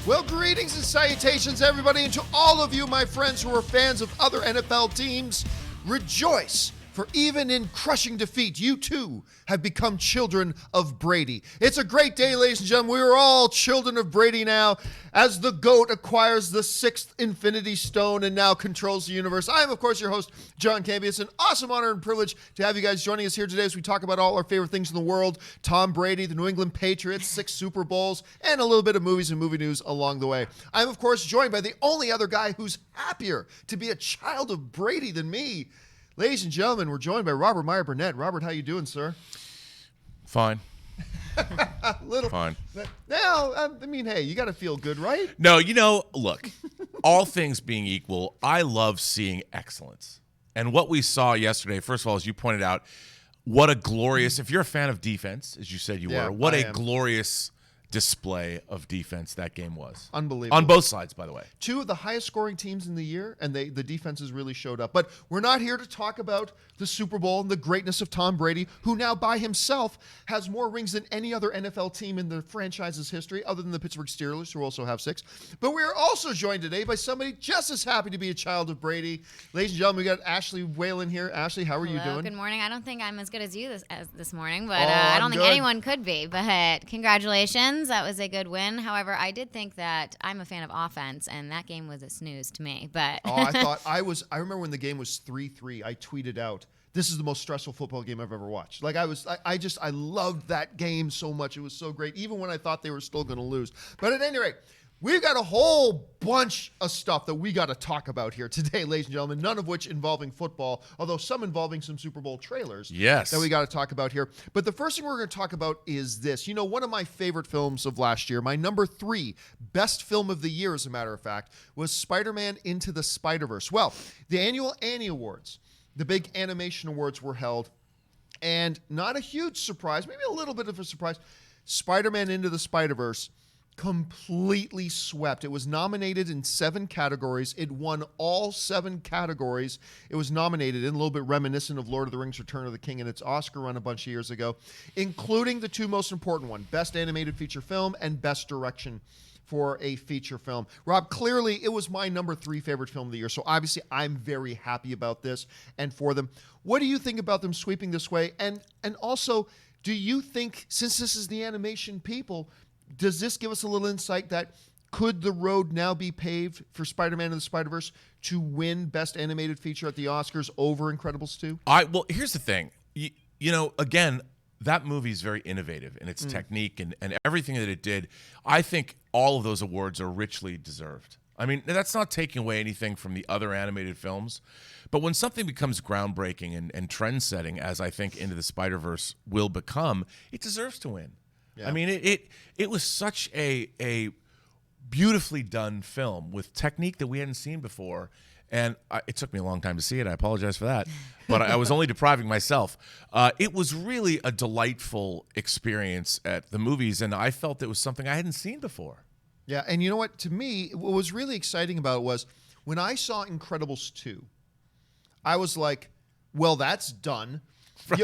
Well, greetings and salutations, everybody, and to all of you, my friends who are fans of other NFL teams. Rejoice, for even in crushing defeat, you too have become children of Brady. It's a great day, ladies and gentlemen. We are all children of Brady now, as the GOAT acquires the sixth Infinity Stone and now controls the universe. I am, of course, your host, John Campea. It's an awesome honor and privilege to have you guys joining us here today as we talk about all our favorite things in the world. Tom Brady, the New England Patriots, 6 Super Bowls, and a little bit of movies and movie news along the way. I'm, of course, joined by the only other guy who's happier to be a child of Brady than me. Ladies and gentlemen, we're joined by Robert Meyer Burnett. Robert, how you doing, sir? Fine. Little Fine. Now, I mean, hey, you got to feel good, right? No, look, all things being equal, I love seeing excellence. And what we saw yesterday, first of all, as you pointed out, what a glorious, if you're a fan of defense, as you said you were, what a glorious display of defense that game was. Unbelievable. On both sides, by the way. 2 of the highest scoring teams in the year, and the defenses really showed up. But we're not here to talk about the Super Bowl and the greatness of Tom Brady, who now by himself has more rings than any other NFL team in the franchise's history, other than the Pittsburgh Steelers, who also have 6. But we're also joined today by somebody just as happy to be a child of Brady. Ladies and gentlemen, we got Ashley Whalen here. Ashley, how are you doing? Good morning. I don't think I'm as good as you this morning, but I don't think anyone could be. But congratulations. That was a good win. However, I did think that I'm a fan of offense, and that game was a snooze to me. But I remember when the game was 3-3, I tweeted out, this is the most stressful football game I've ever watched. Like I loved that game so much. It was so great, even when I thought they were still going to lose. But at any rate, we've got a whole bunch of stuff that we got to talk about here today, ladies and gentlemen, none of which involving football, although some involving some Super Bowl trailers. Yes. That we got to talk about here. But the first thing we're going to talk about is this. You know, one of my favorite films of last year, my number 3 best film of the year, as a matter of fact, was Spider-Man Into the Spider-Verse. Well, the annual Annie Awards, the big animation awards were held, and not a huge surprise, maybe a little bit of a surprise, Spider-Man Into the Spider-Verse completely swept. It was nominated in 7 categories. It won all 7 categories it was nominated in, a little bit reminiscent of Lord of the Rings Return of the King and its Oscar run a bunch of years ago, including the 2 most important ones, Best Animated Feature Film and Best Direction for a feature film. Rob, clearly it was my number 3 favorite film of the year, so obviously I'm very happy about this and for them. What do you think about them sweeping this way? And also, do you think, since this is the animation people, does this give us a little insight that could the road now be paved for Spider-Man and the Spider-Verse to win Best Animated Feature at the Oscars over Incredibles 2? Well, here's the thing. Again, that movie is very innovative in its technique and everything that it did. I think all of those awards are richly deserved. I mean, that's not taking away anything from the other animated films, but when something becomes groundbreaking and trend-setting, as I think Into the Spider-Verse will become, it deserves to win. Yeah. I mean, it was such a beautifully done film with technique that we hadn't seen before, and it took me a long time to see it. I apologize for that, but I was only depriving myself. It was really a delightful experience at the movies, and I felt it was something I hadn't seen before. Yeah, and you know what? To me, what was really exciting about it was when I saw Incredibles 2, I was like, well, that's done.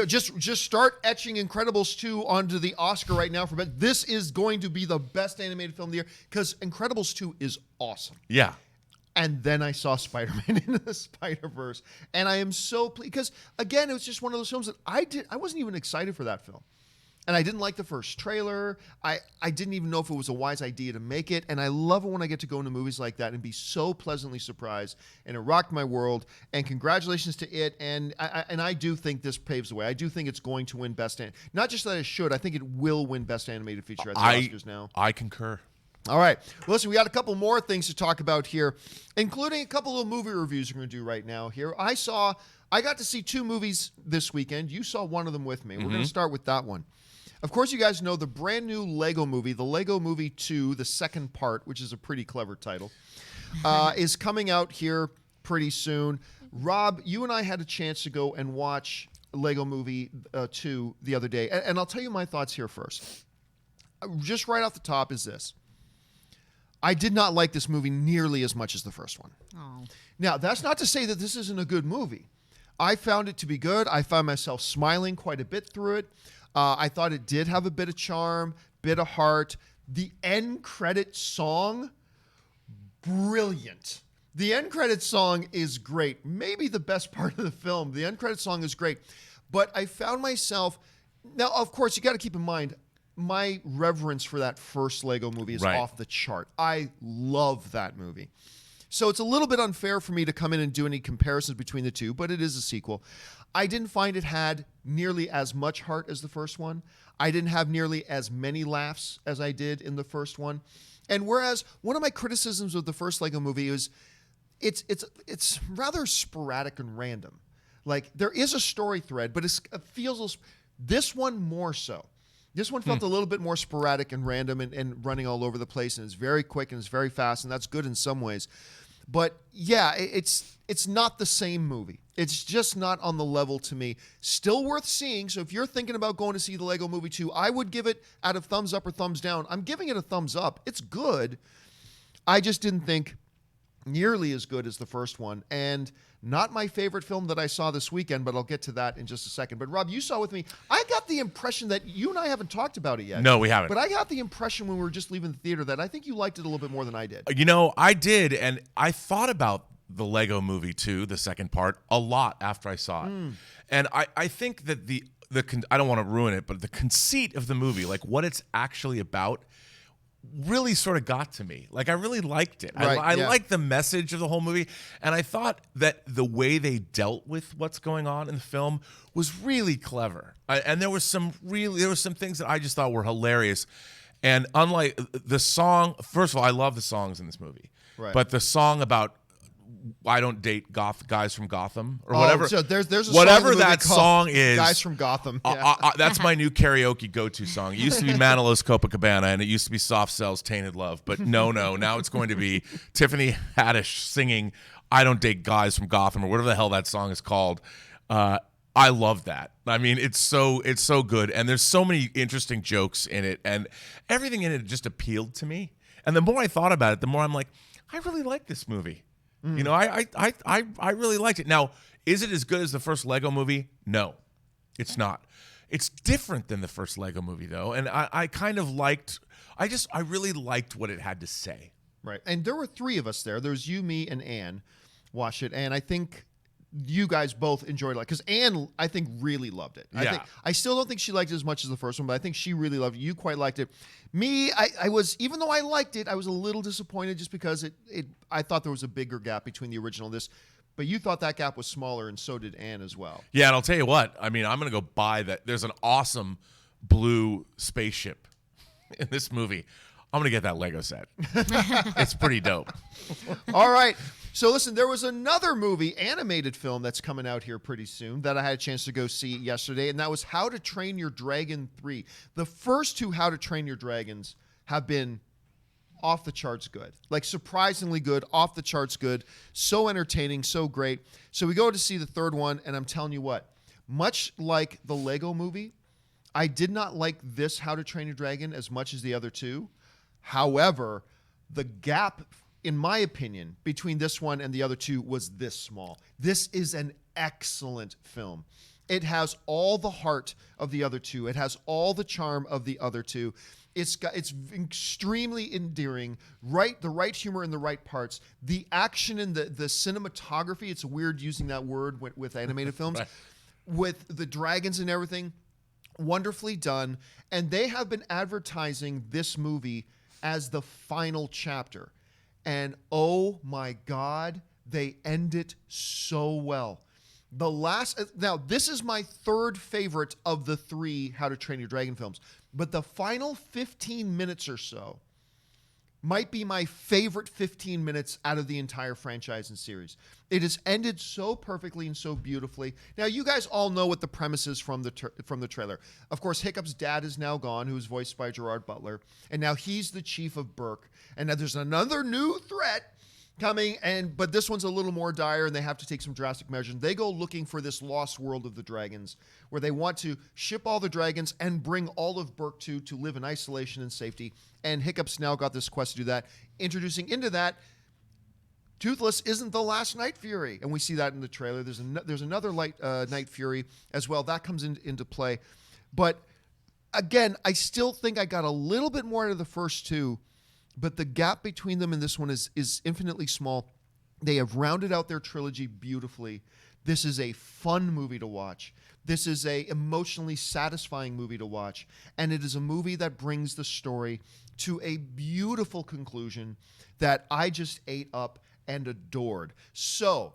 Just start etching Incredibles 2 onto the Oscar right now for best. This is going to be the best animated film of the year because Incredibles 2 is awesome. Yeah. And then I saw Spider-Man Into the Spider-Verse, and I am so pleased because, again, it was just one of those films that I wasn't even excited for that film. And I didn't like the first trailer. I didn't even know if it was a wise idea to make it. And I love it when I get to go into movies like that and be so pleasantly surprised. And it rocked my world. And congratulations to it. And I do think this paves the way. I do think it's going to win Best Animated. Not just that it should. I think it will win Best Animated Feature at the Oscars now. I concur. All right. Well, listen, we got a couple more things to talk about here, including a couple of movie reviews we're going to do right now here. I got to see 2 movies this weekend. You saw one of them with me. We're going to start with that one. Of course, you guys know the brand new Lego movie, the Lego Movie 2, the second part, which is a pretty clever title, is coming out here pretty soon. Rob, you and I had a chance to go and watch Lego Movie 2 the other day, and I'll tell you my thoughts here first. Just right off the top is this. I did not like this movie nearly as much as the first one. Oh. Now, that's not to say that this isn't a good movie. I found it to be good. I found myself smiling quite a bit through it. I thought it did have a bit of charm, bit of heart, The end credit song, brilliant. The end credit song is great. Maybe the best part of the film. The end credit song is great. But I found myself, now, of course, you got to keep in mind, my reverence for that first Lego movie is off the chart. I love that movie. So it's a little bit unfair for me to come in and do any comparisons between the two, but it is a sequel. I didn't find it had nearly as much heart as the first one. I didn't have nearly as many laughs as I did in the first one. And whereas one of my criticisms of the first Lego movie is it's rather sporadic and random. Like, there is a story thread, but it feels this one more so. This one felt a little bit more sporadic and random and running all over the place, and it's very quick and it's very fast, and that's good in some ways. But yeah, it's not the same movie. It's just not on the level to me. Still worth seeing. So if you're thinking about going to see the Lego Movie 2, I would give it out of thumbs up or thumbs down. I'm giving it a thumbs up. It's good. I just didn't think nearly as good as the first one. And not my favorite film that I saw this weekend, but I'll get to that in just a second. But Rob, you saw with me, I got the impression that you and I haven't talked about it yet. No, we haven't. But I got the impression when we were just leaving the theater that I think you liked it a little bit more than I did. You know, I did, and I thought about the Lego Movie 2, the second part, a lot after I saw it. And I think that I don't want to ruin it, but the conceit of the movie, like what it's actually about, really sort of got to me. Like, I really liked it. I liked the message of the whole movie, and I thought that the way they dealt with what's going on in the film was really clever. And there were some things that I just thought were hilarious. And unlike the song, first of all, I love the songs in this movie. Right. But the song about I don't date guys from Gotham or whatever. So there's a whatever song that song is. Guys from Gotham. Yeah. That's my new karaoke go-to song. It used to be Manilo's Copacabana, and it used to be Soft Cell's Tainted Love. But no, now it's going to be Tiffany Haddish singing I don't date guys from Gotham or whatever the hell that song is called. I love that. I mean, it's so good, and there's so many interesting jokes in it, and everything in it just appealed to me. And the more I thought about it, the more I'm like, I really like this movie. You know, I really liked it. Now, is it as good as the first Lego movie? No, it's not. It's different than the first Lego movie, though, and I kind of liked. I really liked what it had to say. Right, and there were three of us there. There was you, me, and Ann. Watch it, and I think you guys both enjoyed it because Ann, I think, really loved it. Yeah. I still don't think she liked it as much as the first one, but I think she really loved it. You quite liked it. Me, I was, even though I liked it, I was a little disappointed just because I thought there was a bigger gap between the original and this, but you thought that gap was smaller, and so did Ann as well. Yeah, and I'll tell you what. I mean, I'm going to go buy that. There's an awesome blue spaceship in this movie. I'm going to get that Lego set. It's pretty dope. All right. So listen, there was another movie, animated film, that's coming out here pretty soon that I had a chance to go see yesterday, and that was How to Train Your Dragon 3. The first two How to Train Your Dragons have been off the charts good. Like, surprisingly good, off the charts good, so entertaining, so great. So we go to see the third one, and I'm telling you what, much like the Lego movie, I did not like this How to Train Your Dragon as much as the other two. However, the gap, in my opinion, between this one and the other two was this small. This is an excellent film. It has all the heart of the other two. It has all the charm of the other two. It's extremely endearing, the right humor in the right parts. The action and the cinematography, it's weird using that word with animated films, right. With the dragons and everything, wonderfully done. And they have been advertising this movie as the final chapter. And oh my God, they end it so well. Now, this is my third favorite of the three How to Train Your Dragon films, but the final 15 minutes or so might be my favorite 15 minutes out of the entire franchise and series. It is ended so perfectly and so beautifully. Now, you guys all know what the premise is from the trailer. Of course, Hiccup's dad is now gone, who is voiced by Gerard Butler, and now he's the chief of Berk. And now there's another new threat coming, but this one's a little more dire, and they have to take some drastic measures. They go looking for this lost world of the dragons, where they want to ship all the dragons and bring all of Berk to live in isolation and safety. And Hiccup's now got this quest to do that. Introducing into that, Toothless isn't the last Night Fury, and we see that in the trailer. There's another Night Fury as well. That comes into play. But again, I still think I got a little bit more out of the first two, but the gap between them and this one is infinitely small. They have rounded out their trilogy beautifully. This is a fun movie to watch. This is a emotionally satisfying movie to watch. And it is a movie that brings the story to a beautiful conclusion that I just ate up and adored. So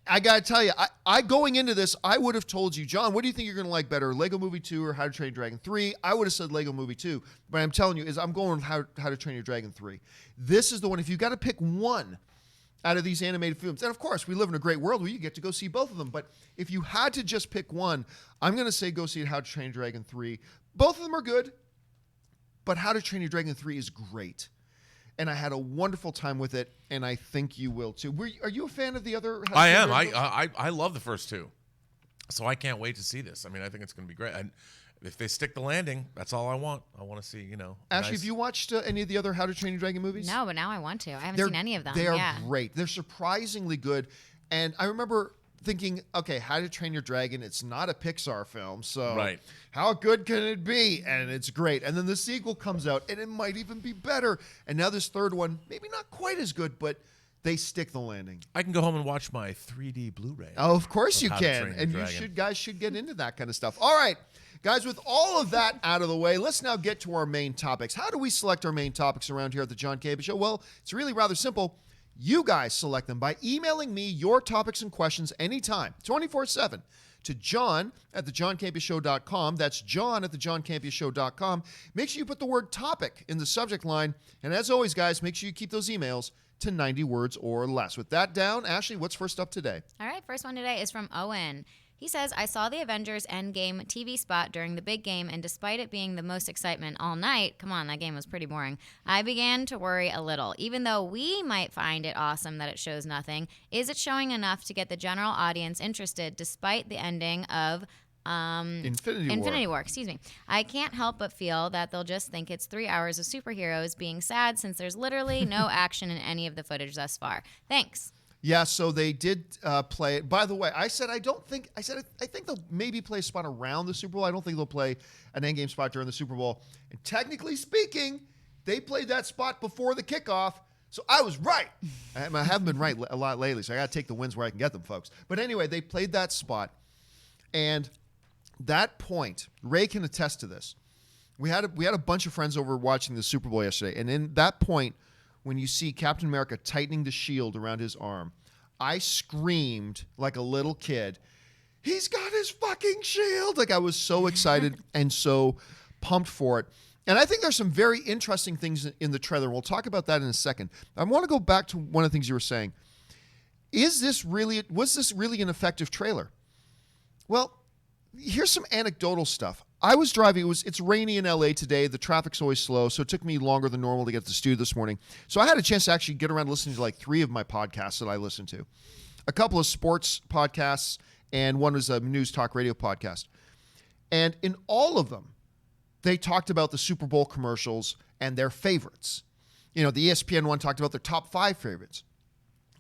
I got to tell you, I going into this, I would have told you, John, what do you think you're going to like better, Lego Movie 2 or How to Train Your Dragon 3? I would have said Lego Movie 2. But I'm telling you, I'm going with How to Train Your Dragon 3. This is the one. If you got to pick one out of these animated films, and of course, we live in a great world where you get to go see both of them. But if you had to just pick one, I'm going to say go see How to Train Your Dragon 3. Both of them are good, but How to Train Your Dragon 3 is great. And I had a wonderful time with it, and I think you will too. Are you a fan of the other? I am. I love the first two, so I can't wait to see this. I mean, I think it's going to be great. And if they stick the landing, that's all I want. I want to see, Ashley, have you watched any of the other How to Train Your Dragon movies? No, but now I want to. I haven't seen any of them. They are great. They're surprisingly good. And I remember thinking, okay, How to Train Your Dragon, it's not a Pixar film, so right. How good can it be? And it's great. And then the sequel comes out, and it might even be better. And now this third one, maybe not quite as good, but they stick the landing. I can go home and watch my 3D Blu-ray. Oh, of course you can. And guys should get into that kind of stuff. All right. Guys, with all of that out of the way, let's now get to our main topics. How do we select our main topics around here at the John Campea Show? Well, it's really rather simple. You guys select them by emailing me your topics and questions anytime, 24/7, to john@thejohncampeashow.com. That's john@thejohncampeashow.com. Make sure you put the word topic in the subject line. And as always, guys, make sure you keep those emails to 90 words or less. With that down, Ashley, what's first up today? All right, first one today is from Owen. He says, I saw the Avengers Endgame TV spot during the big game, and despite it being the most excitement all night, come on, that game was pretty boring, I began to worry a little. Even though we might find it awesome that it shows nothing, is it showing enough to get the general audience interested despite the ending of Infinity War, excuse me. I can't help but feel that they'll just think it's 3 hours of superheroes being sad since there's literally no action in any of the footage thus far. Thanks. Yeah, so they did play it. By the way, I think they'll maybe play a spot around the Super Bowl. I don't think they'll play an Endgame spot during the Super Bowl. And technically speaking, they played that spot before the kickoff. So I was right. I haven't been right a lot lately, so I got to take the wins where I can get them, folks. But anyway, they played that spot. And that point, Ray can attest to this. We had a bunch of friends over watching the Super Bowl yesterday. And in that point, when you see Captain America tightening the shield around his arm, I screamed like a little kid, he's got his fucking shield. Like I was so excited and so pumped for it. And I think there's some very interesting things in the trailer. We'll talk about that in a second. I want to go back to one of the things you were saying. Was this really an effective trailer? Well, here's some anecdotal stuff. I was driving. It's rainy in LA today. The traffic's always slow, so it took me longer than normal to get to the studio this morning. So I had a chance to actually get around listening to like 3 of my podcasts that I listen to. A couple of sports podcasts, and one was a news talk radio podcast. And in all of them, they talked about the Super Bowl commercials and their favorites. The ESPN one talked about their top 5 favorites.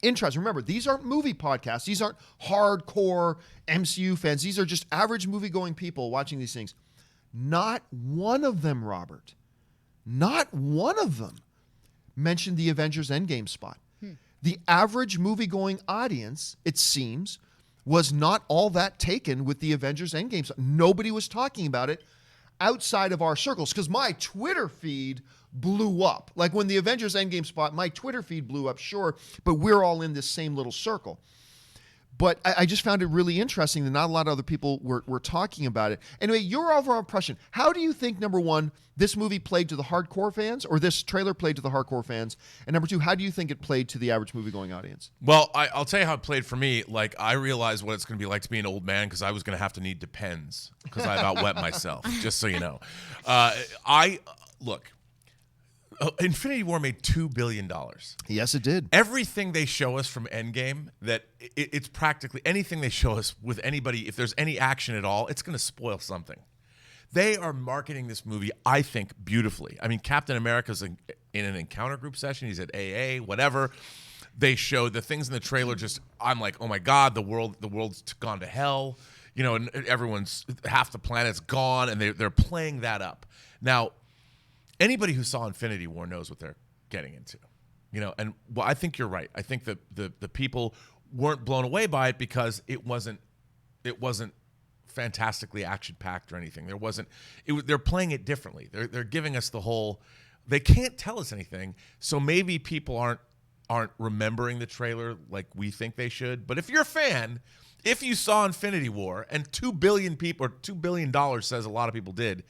Interesting. Remember, these aren't movie podcasts. These aren't hardcore MCU fans. These are just average movie-going people watching these things. Not one of them, Robert, not one of them mentioned the Avengers Endgame spot. The average movie-going audience, it seems, was not all that taken with the Avengers Endgame spot. Nobody was talking about it outside of our circles because my Twitter feed blew up. Like when the Avengers Endgame spot, my Twitter feed blew up, sure, but we're all in this same little circle. But I just found it really interesting that not a lot of other people were talking about it. Anyway, your overall impression, how do you think, number one, this movie played to the hardcore fans, or this trailer played to the hardcore fans? And number two, how do you think it played to the average movie-going audience? Well, I'll tell you how it played for me. Like, I realized what it's going to be like to be an old man because I was going to have to need Depends because I about wet myself, just so you know. Look, Infinity War made $2 billion. Yes, it did. Everything they show us from Endgame, that it's practically anything they show us with anybody, if there's any action at all, it's going to spoil something. They are marketing this movie, I think, beautifully. I mean, Captain America's in an encounter group session. He's at AA, whatever. They show the things in the trailer. I'm like, oh my God, the world's gone to hell. and everyone's half the planet's gone, and they're playing that up. Now, anybody who saw Infinity War knows what they're getting into, And I think you're right. I think that the people weren't blown away by it because it wasn't fantastically action-packed or anything. They're playing it differently. They're giving us the whole. They can't tell us anything, so maybe people aren't remembering the trailer like we think they should. But if you're a fan, if you saw Infinity War and 2 billion people or $2 billion says a lot of people did,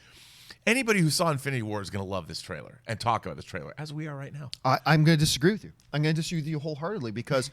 anybody who saw Infinity War is going to love this trailer and talk about this trailer as we are right now. I'm going to disagree with you. I'm going to disagree with you wholeheartedly because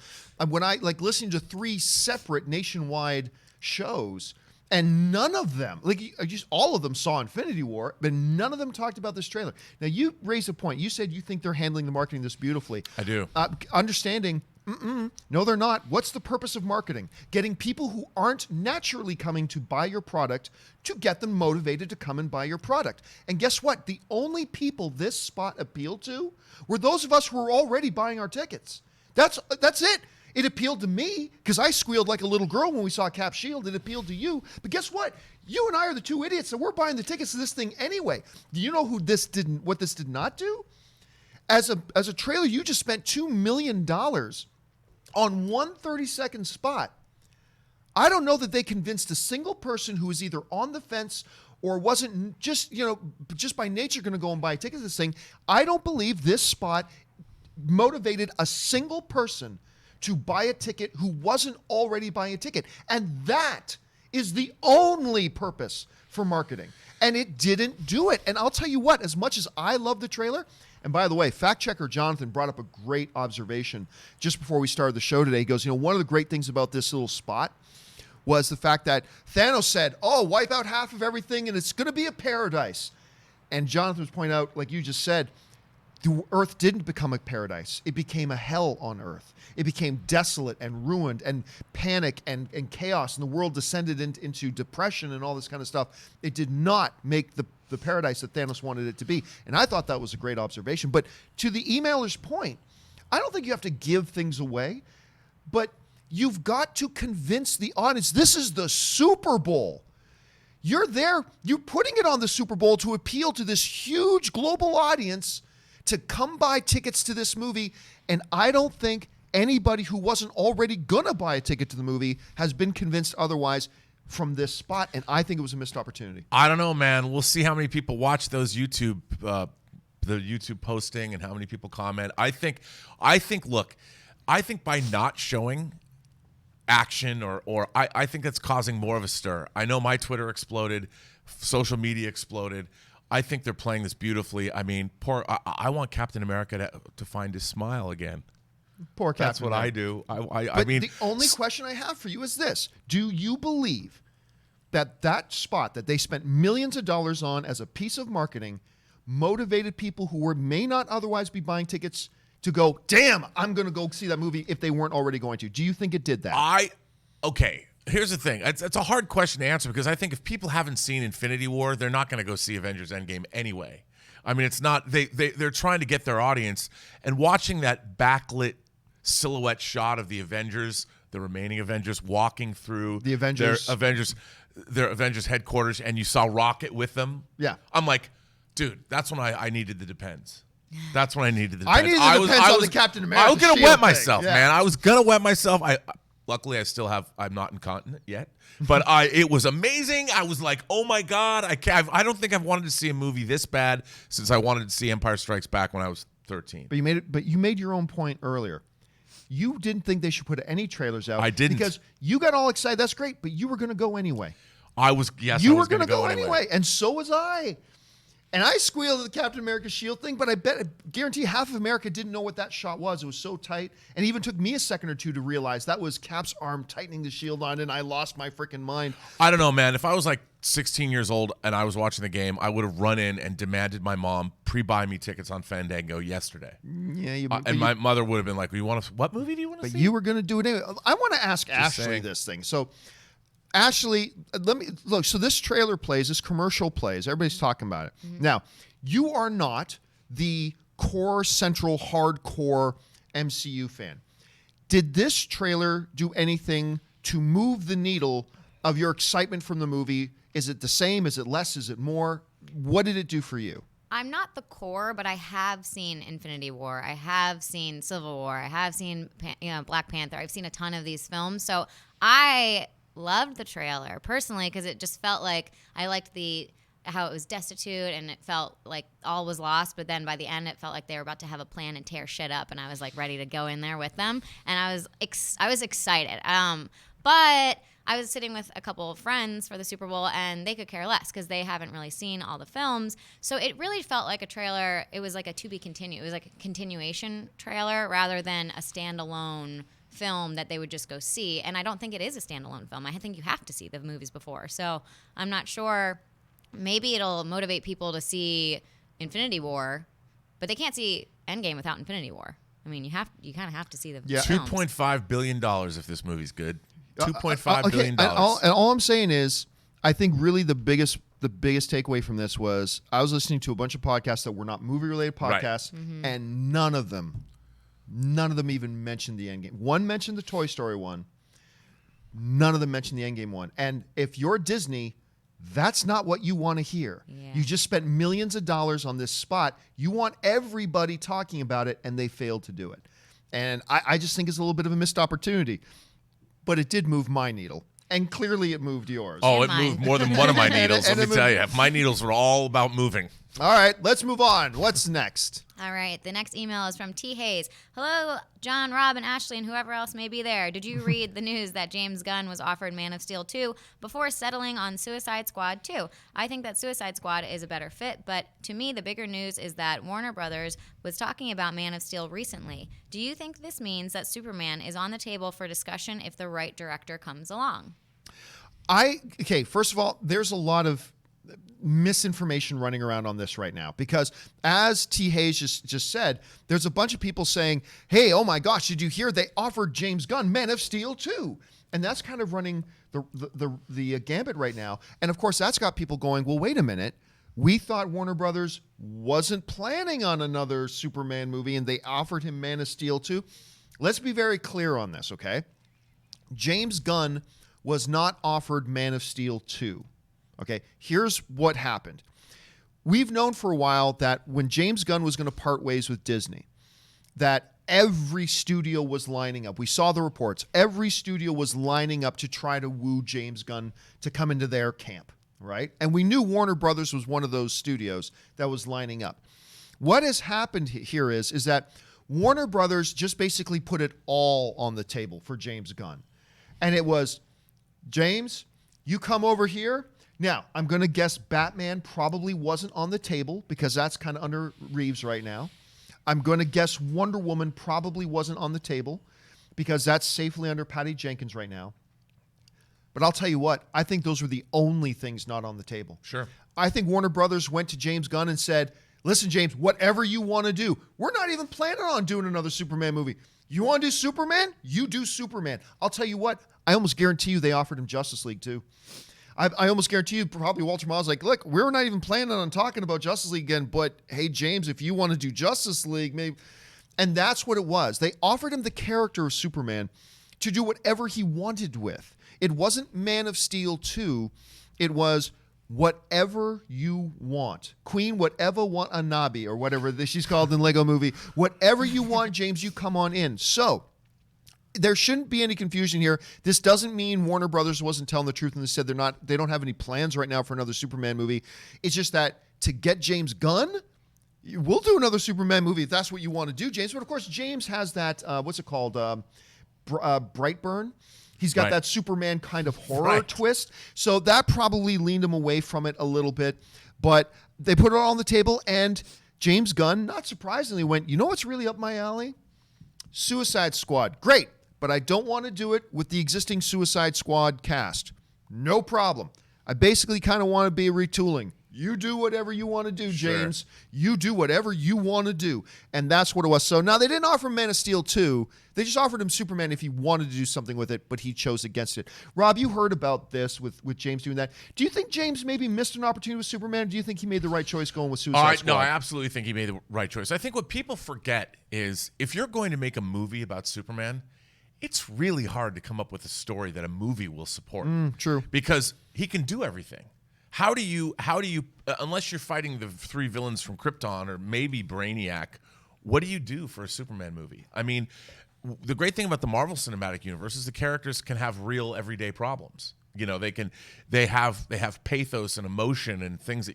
when I listening to 3 separate nationwide shows, and none of them, just all of them saw Infinity War, but none of them talked about this trailer. Now, you raised a point. You said you think they're handling the marketing this beautifully. I do. Understanding, no, they're not. What's the purpose of marketing? Getting people who aren't naturally coming to buy your product to get them motivated to come and buy your product. And guess what? The only people this spot appealed to were those of us who were already buying our tickets. That's it. It appealed to me because I squealed like a little girl when we saw Cap Shield. It appealed to you. But guess what? You and I are the 2 idiots that we're buying the tickets to this thing anyway. Do you know what this did not do? As a trailer, you just spent $2 million on one 30-second spot. I don't know that they convinced a single person who was either on the fence or wasn't just by nature going to go and buy tickets to this thing. I don't believe this spot motivated a single person to buy a ticket who wasn't already buying a ticket. And that is the only purpose for marketing. And it didn't do it. And I'll tell you what, as much as I love the trailer, and by the way, fact checker Jonathan brought up a great observation just before we started the show today. He goes, one of the great things about this little spot was the fact that Thanos said, wipe out half of everything and it's going to be a paradise. And Jonathan was pointing out, like you just said, the earth didn't become a paradise. It became a hell on earth. It became desolate and ruined and panic and chaos, and the world descended into depression and all this kind of stuff. It did not make the paradise that Thanos wanted it to be. And I thought that was a great observation. But to the emailer's point, I don't think you have to give things away, but you've got to convince the audience this is the Super Bowl. You're there, you're putting it on the Super Bowl to appeal to this huge global audience to come buy tickets to this movie, and I don't think anybody who wasn't already going to buy a ticket to the movie has been convinced otherwise from this spot, and I think it was a missed opportunity. I don't know, man. We'll see how many people watch those YouTube, the YouTube posting and how many people comment. I think by not showing action or I think that's causing more of a stir. I know my Twitter exploded, social media exploded. I think they're playing this beautifully. I mean, I want Captain America to find his smile again. Poor Captain. That's what I do. I mean, the only question I have for you is this: do you believe that spot that they spent millions of dollars on as a piece of marketing motivated people who may not otherwise be buying tickets to go, damn, I'm going to go see that movie if they weren't already going to? Do you think it did that? Okay. Here's the thing. It's a hard question to answer because I think if people haven't seen Infinity War, they're not going to go see Avengers Endgame anyway. I mean, it's not they're trying to get their audience, and watching that backlit silhouette shot of the Avengers, the remaining Avengers walking through the Avengers their Avengers headquarters, and you saw Rocket with them. Yeah. I'm like, dude, that's when I needed the Depends. That's when I needed the Depends. I needed the Depends on the Captain America. I was going to wet myself, yeah. man. I was going to wet myself. Luckily, I'm not incontinent yet, but it was amazing. I was like, oh my God, I don't think I've wanted to see a movie this bad since I wanted to see Empire Strikes Back when I was 13. But you made your own point earlier. You didn't think they should put any trailers out. I didn't. Because you got all excited. That's great, but you were going to go anyway. You were going to go anyway, and so was I. And I squealed at the Captain America shield thing, but I guarantee half of America didn't know what that shot was. It was so tight. And it even took me a second or two to realize that was Cap's arm tightening the shield on, and I lost my freaking mind. I don't know, man. If I was like 16 years old and I was watching the game, I would have run in and demanded my mom pre-buy me tickets on Fandango yesterday. Yeah, my mother would have been like, what movie do you want to see? But you were going to do it anyway. I want to ask Ashley this thing. So, Ashley, let me look. So this trailer plays, this commercial plays. Everybody's talking about it. Mm-hmm. Now, you are not the core, central, hardcore MCU fan. Did this trailer do anything to move the needle of your excitement from the movie? Is it the same? Is it less? Is it more? What did it do for you? I'm not the core, but I have seen Infinity War. I have seen Civil War. I have seen Black Panther. I've seen a ton of these films. So I loved the trailer personally because it just felt like I liked how it was destitute and it felt like all was lost. But then by the end, it felt like they were about to have a plan and tear shit up. And I was like ready to go in there with them. And I was excited. But I was sitting with a couple of friends for the Super Bowl, and they could care less because they haven't really seen all the films. So it really felt like a trailer. It was like a to be continued. It was like a continuation trailer rather than a standalone film that they would just go see. And I don't think it is a standalone film. I think you have to see the movies before. So I'm not sure. Maybe it'll motivate people to see Infinity War, but they can't see Endgame without Infinity War. I mean, you kind of have to see the films. $2.5 billion if this movie's good. $2.5 billion. And all I'm saying is, I think really the biggest takeaway from this was I was listening to a bunch of podcasts that were not movie-related podcasts, and none of them even mentioned the Endgame. One mentioned the Toy Story one. None of them mentioned the Endgame one. And if you're Disney, that's not what you want to hear. Yeah. You just spent millions of dollars on this spot. You want everybody talking about it, and they failed to do it. And I just think it's a little bit of a missed opportunity. But it did move my needle. And clearly it moved yours. Oh, it moved more than one of my needles, let me tell you. My needles were all about moving. All right, let's move on. What's next? All right, the next email is from T. Hayes. Hello, John, Rob, and Ashley, and whoever else may be there. Did you read the news that James Gunn was offered Man of Steel 2 before settling on Suicide Squad 2? I think that Suicide Squad is a better fit, but to me, the bigger news is that Warner Brothers was talking about Man of Steel recently. Do you think this means that Superman is on the table for discussion if the right director comes along? First of all, there's a lot of misinformation running around on this right now because as T. Hayes just said, there's a bunch of people saying, hey, oh my gosh, did you hear they offered James Gunn Man of Steel 2? And that's kind of running the gambit right now. And of course, that's got people going, well, wait a minute. We thought Warner Brothers wasn't planning on another Superman movie and they offered him Man of Steel 2. Let's be very clear on this, okay? James Gunn was not offered Man of Steel 2. Okay, here's what happened. We've known for a while that when James Gunn was going to part ways with Disney, that every studio was lining up. We saw the reports. Every studio was lining up to try to woo James Gunn to come into their camp, right? And we knew Warner Brothers was one of those studios that was lining up. What has happened here is that Warner Brothers just basically put it all on the table for James Gunn. And it was, James, you come over here. Now, I'm going to guess Batman probably wasn't on the table because that's kind of under Reeves right now. I'm going to guess Wonder Woman probably wasn't on the table because that's safely under Patty Jenkins right now. But I'll tell you what, I think those were the only things not on the table. Sure. I think Warner Brothers went to James Gunn and said, listen, James, whatever you want to do, we're not even planning on doing another Superman movie. You want to do Superman? You do Superman. I'll tell you what, I almost guarantee you they offered him Justice League too. I almost guarantee you probably Walter Miles like, look, we're not even planning on talking about Justice League again, but hey, James, if you want to do Justice League, maybe. And that's what it was. They offered him the character of Superman to do whatever he wanted with. It wasn't Man of Steel 2. It was whatever you want. Queen, whatever want Anabi, or whatever she's called in Lego Movie. Whatever you want, James, you come on in. So there shouldn't be any confusion here. This doesn't mean Warner Brothers wasn't telling the truth and they said they don't have any plans right now for another Superman movie. It's just that to get James Gunn, we'll do another Superman movie if that's what you want to do, James. But of course, James has that, what's it called? Brightburn. He's got that Superman kind of horror twist. So that probably leaned him away from it a little bit. But they put it all on the table, and James Gunn, not surprisingly, went, you know what's really up my alley? Suicide Squad. Great. But I don't want to do it with the existing Suicide Squad cast. No problem. I basically kind of want to be a retooling. You do whatever you want to do, James. Sure. You do whatever you want to do. And that's what it was. So now they didn't offer him Man of Steel 2. They just offered him Superman if he wanted to do something with it, but he chose against it. Rob, you heard about this with James doing that. Do you think James maybe missed an opportunity with Superman? Or do you think he made the right choice going with Suicide Squad? No, I absolutely think he made the right choice. I think what people forget is if you're going to make a movie about Superman, it's really hard to come up with a story that a movie will support. True. Because he can do everything. How do you unless you're fighting the 3 villains from Krypton or maybe Brainiac, what do you do for a Superman movie? I mean, the great thing about the Marvel Cinematic Universe is the characters can have real everyday problems. You know, they have pathos and emotion and things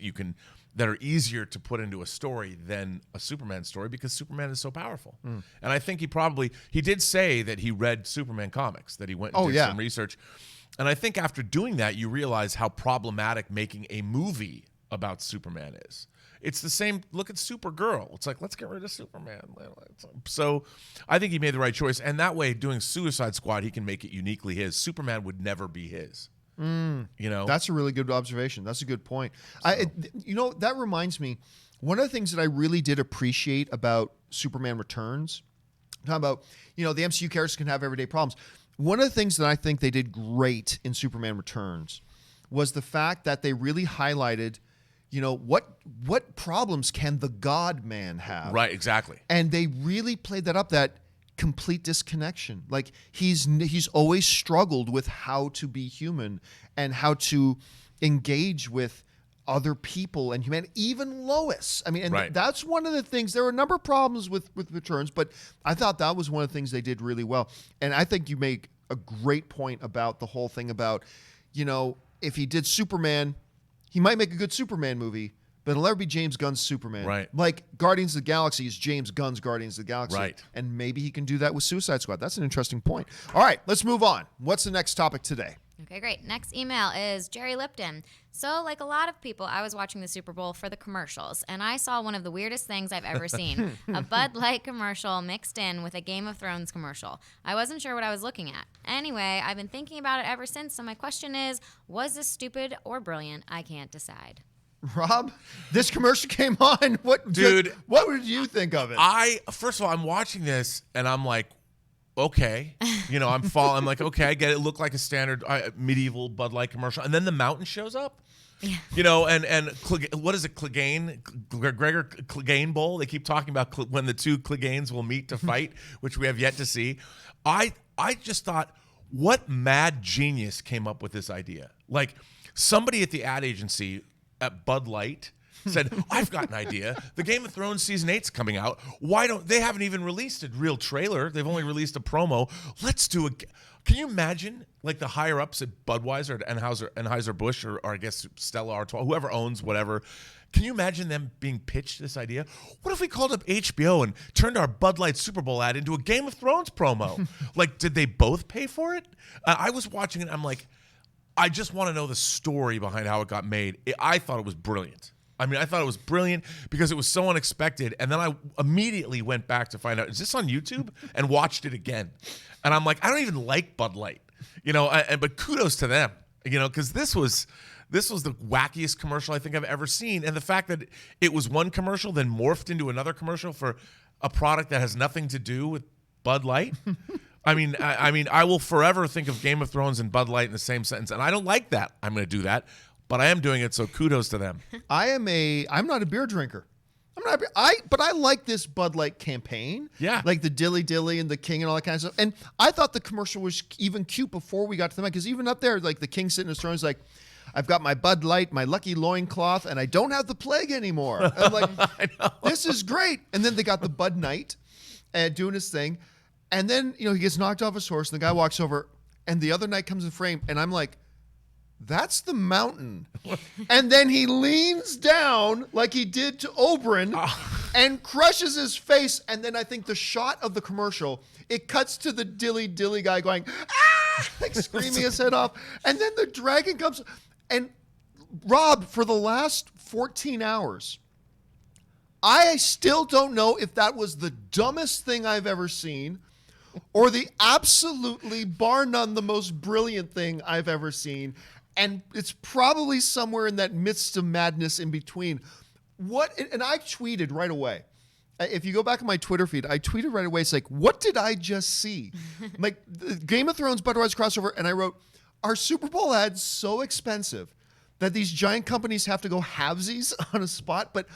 that are easier to put into a story than a Superman story because Superman is so powerful. And I think he did say that he read Superman comics, that he went and did some research. And I think after doing that, you realize how problematic making a movie about Superman is. It's the same. Look at Supergirl. It's like, let's get rid of Superman. So I think he made the right choice. And that way, doing Suicide Squad, he can make it uniquely his. Superman would never be his. You know? That's a really good observation. That's a good point. So. That reminds me, one of the things that I really did appreciate about Superman Returns, talking about, the MCU characters can have everyday problems. One of the things that I think they did great in Superman Returns was the fact that they really highlighted, what problems can the God Man have? Right, exactly. And they really played that up, that complete disconnection. Like he's always struggled with how to be human and how to engage with other people and humanity, even Lois. I mean, and that's one of the things. There were a number of problems with Returns, but I thought that was one of the things they did really well. And I think you make a great point about the whole thing about, if he did Superman, he might make a good Superman movie, but it'll never be James Gunn's Superman. Right. Like Guardians of the Galaxy is James Gunn's Guardians of the Galaxy. Right. And maybe he can do that with Suicide Squad. That's an interesting point. All right, let's move on. What's the next topic today? Okay, great. Next email is Jerry Lipton. So, like a lot of people, I was watching the Super Bowl for the commercials, and I saw one of the weirdest things I've ever seen. A Bud Light commercial mixed in with a Game of Thrones commercial. I wasn't sure what I was looking at. Anyway, I've been thinking about it ever since, so my question is, was this stupid or brilliant? I can't decide. Rob, this commercial came on. What did you think of it? First of all, I'm watching this, and I'm like, okay, I'm like, okay, I get it. It looked like a standard medieval Bud Light commercial, and then the mountain shows up. Yeah. What is it, Clegane? Gregor Clegane Bowl? They keep talking about when the two Cleganes will meet to fight, which we have yet to see. I just thought, what mad genius came up with this idea? Like, somebody at the ad agency at Bud Light said, I've got an idea. The Game of Thrones season 8's coming out. They haven't even released a real trailer. They've only released a promo. Let's do a. Can you imagine, like, the higher ups at Budweiser, Anheuser-Busch, or I guess Stella Artois, whoever owns whatever. Can you imagine them being pitched this idea? What if we called up HBO and turned our Bud Light Super Bowl ad into a Game of Thrones promo? Like, did they both pay for it? I was watching it. I'm like, I just want to know the story behind how it got made. I thought it was brilliant. I mean, I thought it was brilliant because it was so unexpected. And then I immediately went back to find out, is this on YouTube? And watched it again. And I'm like, I don't even like Bud Light, but kudos to them, because this was the wackiest commercial I think I've ever seen. And the fact that it was one commercial, then morphed into another commercial for a product that has nothing to do with Bud Light. I mean, I will forever think of Game of Thrones and Bud Light in the same sentence. And I don't like that. I'm going to do that. But I am doing it, so kudos to them. I'm not a beer drinker. But I like this Bud Light campaign. Yeah. Like the Dilly Dilly and the King and all that kind of stuff. And I thought the commercial was even cute before we got to the mic. Because even up there, like the King sitting in his throne is like, I've got my Bud Light, my lucky loincloth, and I don't have the plague anymore. I'm like, this is great. And then they got the Bud Knight doing his thing. And then, he gets knocked off his horse, and the guy walks over, and the other knight comes in frame, and I'm like, that's the mountain. And then he leans down like he did to Oberyn and crushes his face. And then I think the shot of the commercial, it cuts to the Dilly Dilly guy going, ah, like screaming his head off. And then the dragon comes. And Rob, for the last 14 hours, I still don't know if that was the dumbest thing I've ever seen or the absolutely, bar none, the most brilliant thing I've ever seen. And it's probably somewhere in that midst of madness in between. And I tweeted right away. If you go back on my Twitter feed, I tweeted right away. It's like, what did I just see? Like the Game of Thrones Budweiser crossover. And I wrote, are Super Bowl ads so expensive that these giant companies have to go halvesies on a spot? But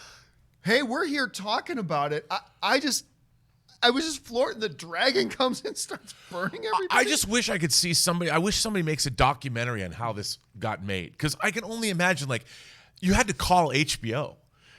hey, we're here talking about it. I was just floored. The dragon comes in and starts burning everybody. I just wish I could see somebody. I wish somebody makes a documentary on how this got made, because I can only imagine, like, you had to call HBO.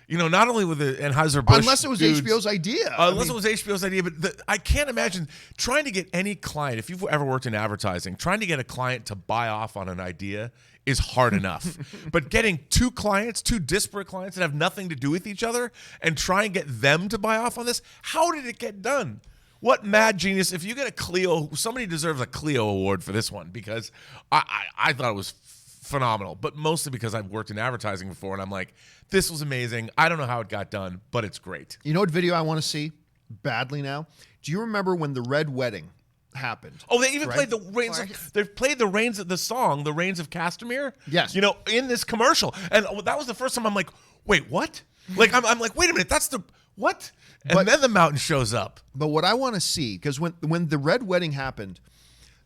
You know, not only with the Anheuser-Busch unless it was dudes, HBO's idea. Unless it was HBO's idea, but I can't imagine trying to get any client, if you've ever worked in advertising, trying to get a client to buy off on an idea is hard enough. But getting two disparate clients that have nothing to do with each other, and try and get them to buy off on this, how did it get done? What mad genius. If you get a Clio, somebody deserves a Clio award for this one, because I thought it was phenomenal, but mostly because I've worked in advertising before, and I'm like, this was amazing. I don't know how it got done, but it's great. You know what video I want to see badly now? Do you remember when the Red Wedding happened? Oh, they even right? played the Reigns of, they played the Reigns of the song, the Reigns of Castamere. Yes. You know, in this commercial. And that was the first time I'm like, wait, what? Like, I'm like, wait a minute, that's the, what? And then the mountain shows up. But what I want to see, because when the Red Wedding happened,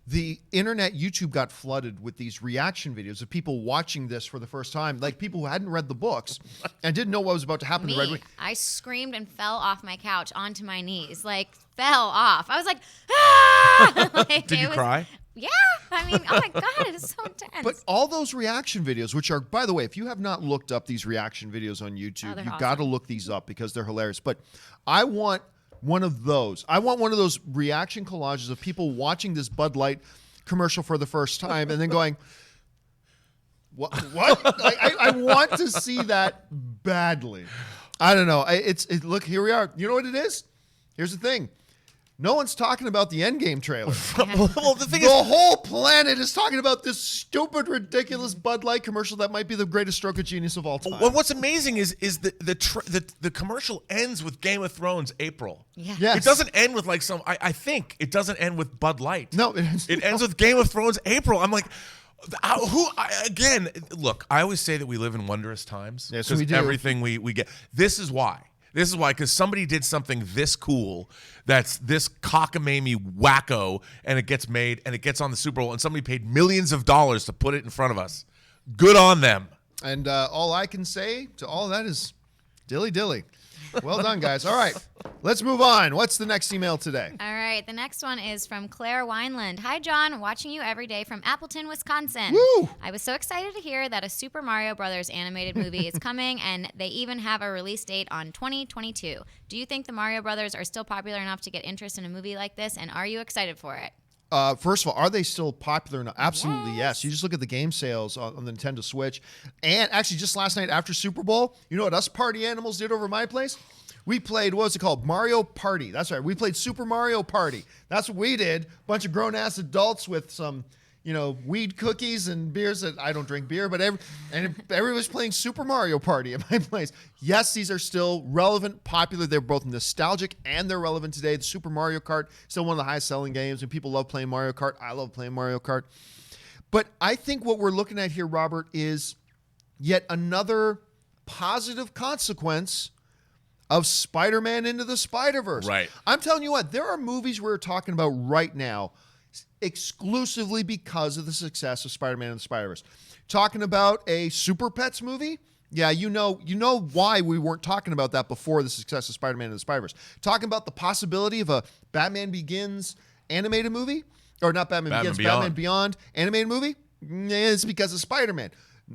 the internet, YouTube got flooded with these reaction videos of people watching this for the first time, like people who hadn't read the books and didn't know what was about to happen. Me, The Red Wedding. I screamed and fell off my couch onto my knees, like fell off. I was like, ah! Like, Did you cry? Yeah. I mean, oh my God, it is so intense. But all those reaction videos, which are, by the way, if you have not looked up these reaction videos on YouTube, they're you've awesome. got to look these up because they're hilarious. But I want one of those. I want one of those reaction collages of people watching this Bud Light commercial for the first time and then going, what? Like, I want to see that badly. I don't know. Look, here we are. You know what it is? Here's the thing. No one's talking about the Endgame trailer. Well, the thing The whole planet is talking about this stupid, ridiculous Bud Light commercial that might be the greatest stroke of genius of all time. Well, what's amazing is the commercial ends with Game of Thrones April. Yeah. Yes. It doesn't end with like some. I think it doesn't end with Bud Light. No, It ends with Game of Thrones April. I'm like, again, look, I always say that we live in wondrous times. Yes, we do. Everything we get. This is why. This is why, because somebody did something this cool, that's this cockamamie wacko, and it gets made, and it gets on the Super Bowl, and somebody paid millions of dollars to put it in front of us. Good on them. And all I can say to all of that is dilly dilly. Well done, guys. All right, let's move on. What's the next email today? All right, the next one is from Claire Wineland. Hi, John. Watching you every day from Appleton, Wisconsin. Woo! I was so excited to hear that a Super Mario Brothers animated movie is coming, and they even have a release date on 2022. Do you think the Mario Brothers are still popular enough to get interest in a movie like this, and are you excited for it? First of all, are they still popular enough? Absolutely, yes. You just look at the game sales on the Nintendo Switch. And actually, just last night after Super Bowl, you know what us party animals did over my place? We played, what was it called? Mario Party. That's right. We played Super Mario Party. That's what we did. Bunch of grown-ass adults with some, weed cookies and beers. That I don't drink beer, but everybody was playing Super Mario Party at my place. Yes, these are still relevant, popular. They're both nostalgic and they're relevant today. The Super Mario Kart, still one of the highest selling games, and people love playing Mario Kart. I love playing Mario Kart. But I think what we're looking at here, Robert, is yet another positive consequence of Spider-Man Into the Spider-Verse. Right. I'm telling you what, there are movies we're talking about right now exclusively because of the success of Spider-Man and the Spider-Verse. Talking about a Super Pets movie? Yeah, you know why we weren't talking about that before the success of Spider-Man and the Spider-Verse. Talking about the possibility of a Batman Begins animated movie? Or not Batman Begins, Batman Beyond animated movie? It's because of Spider-Man.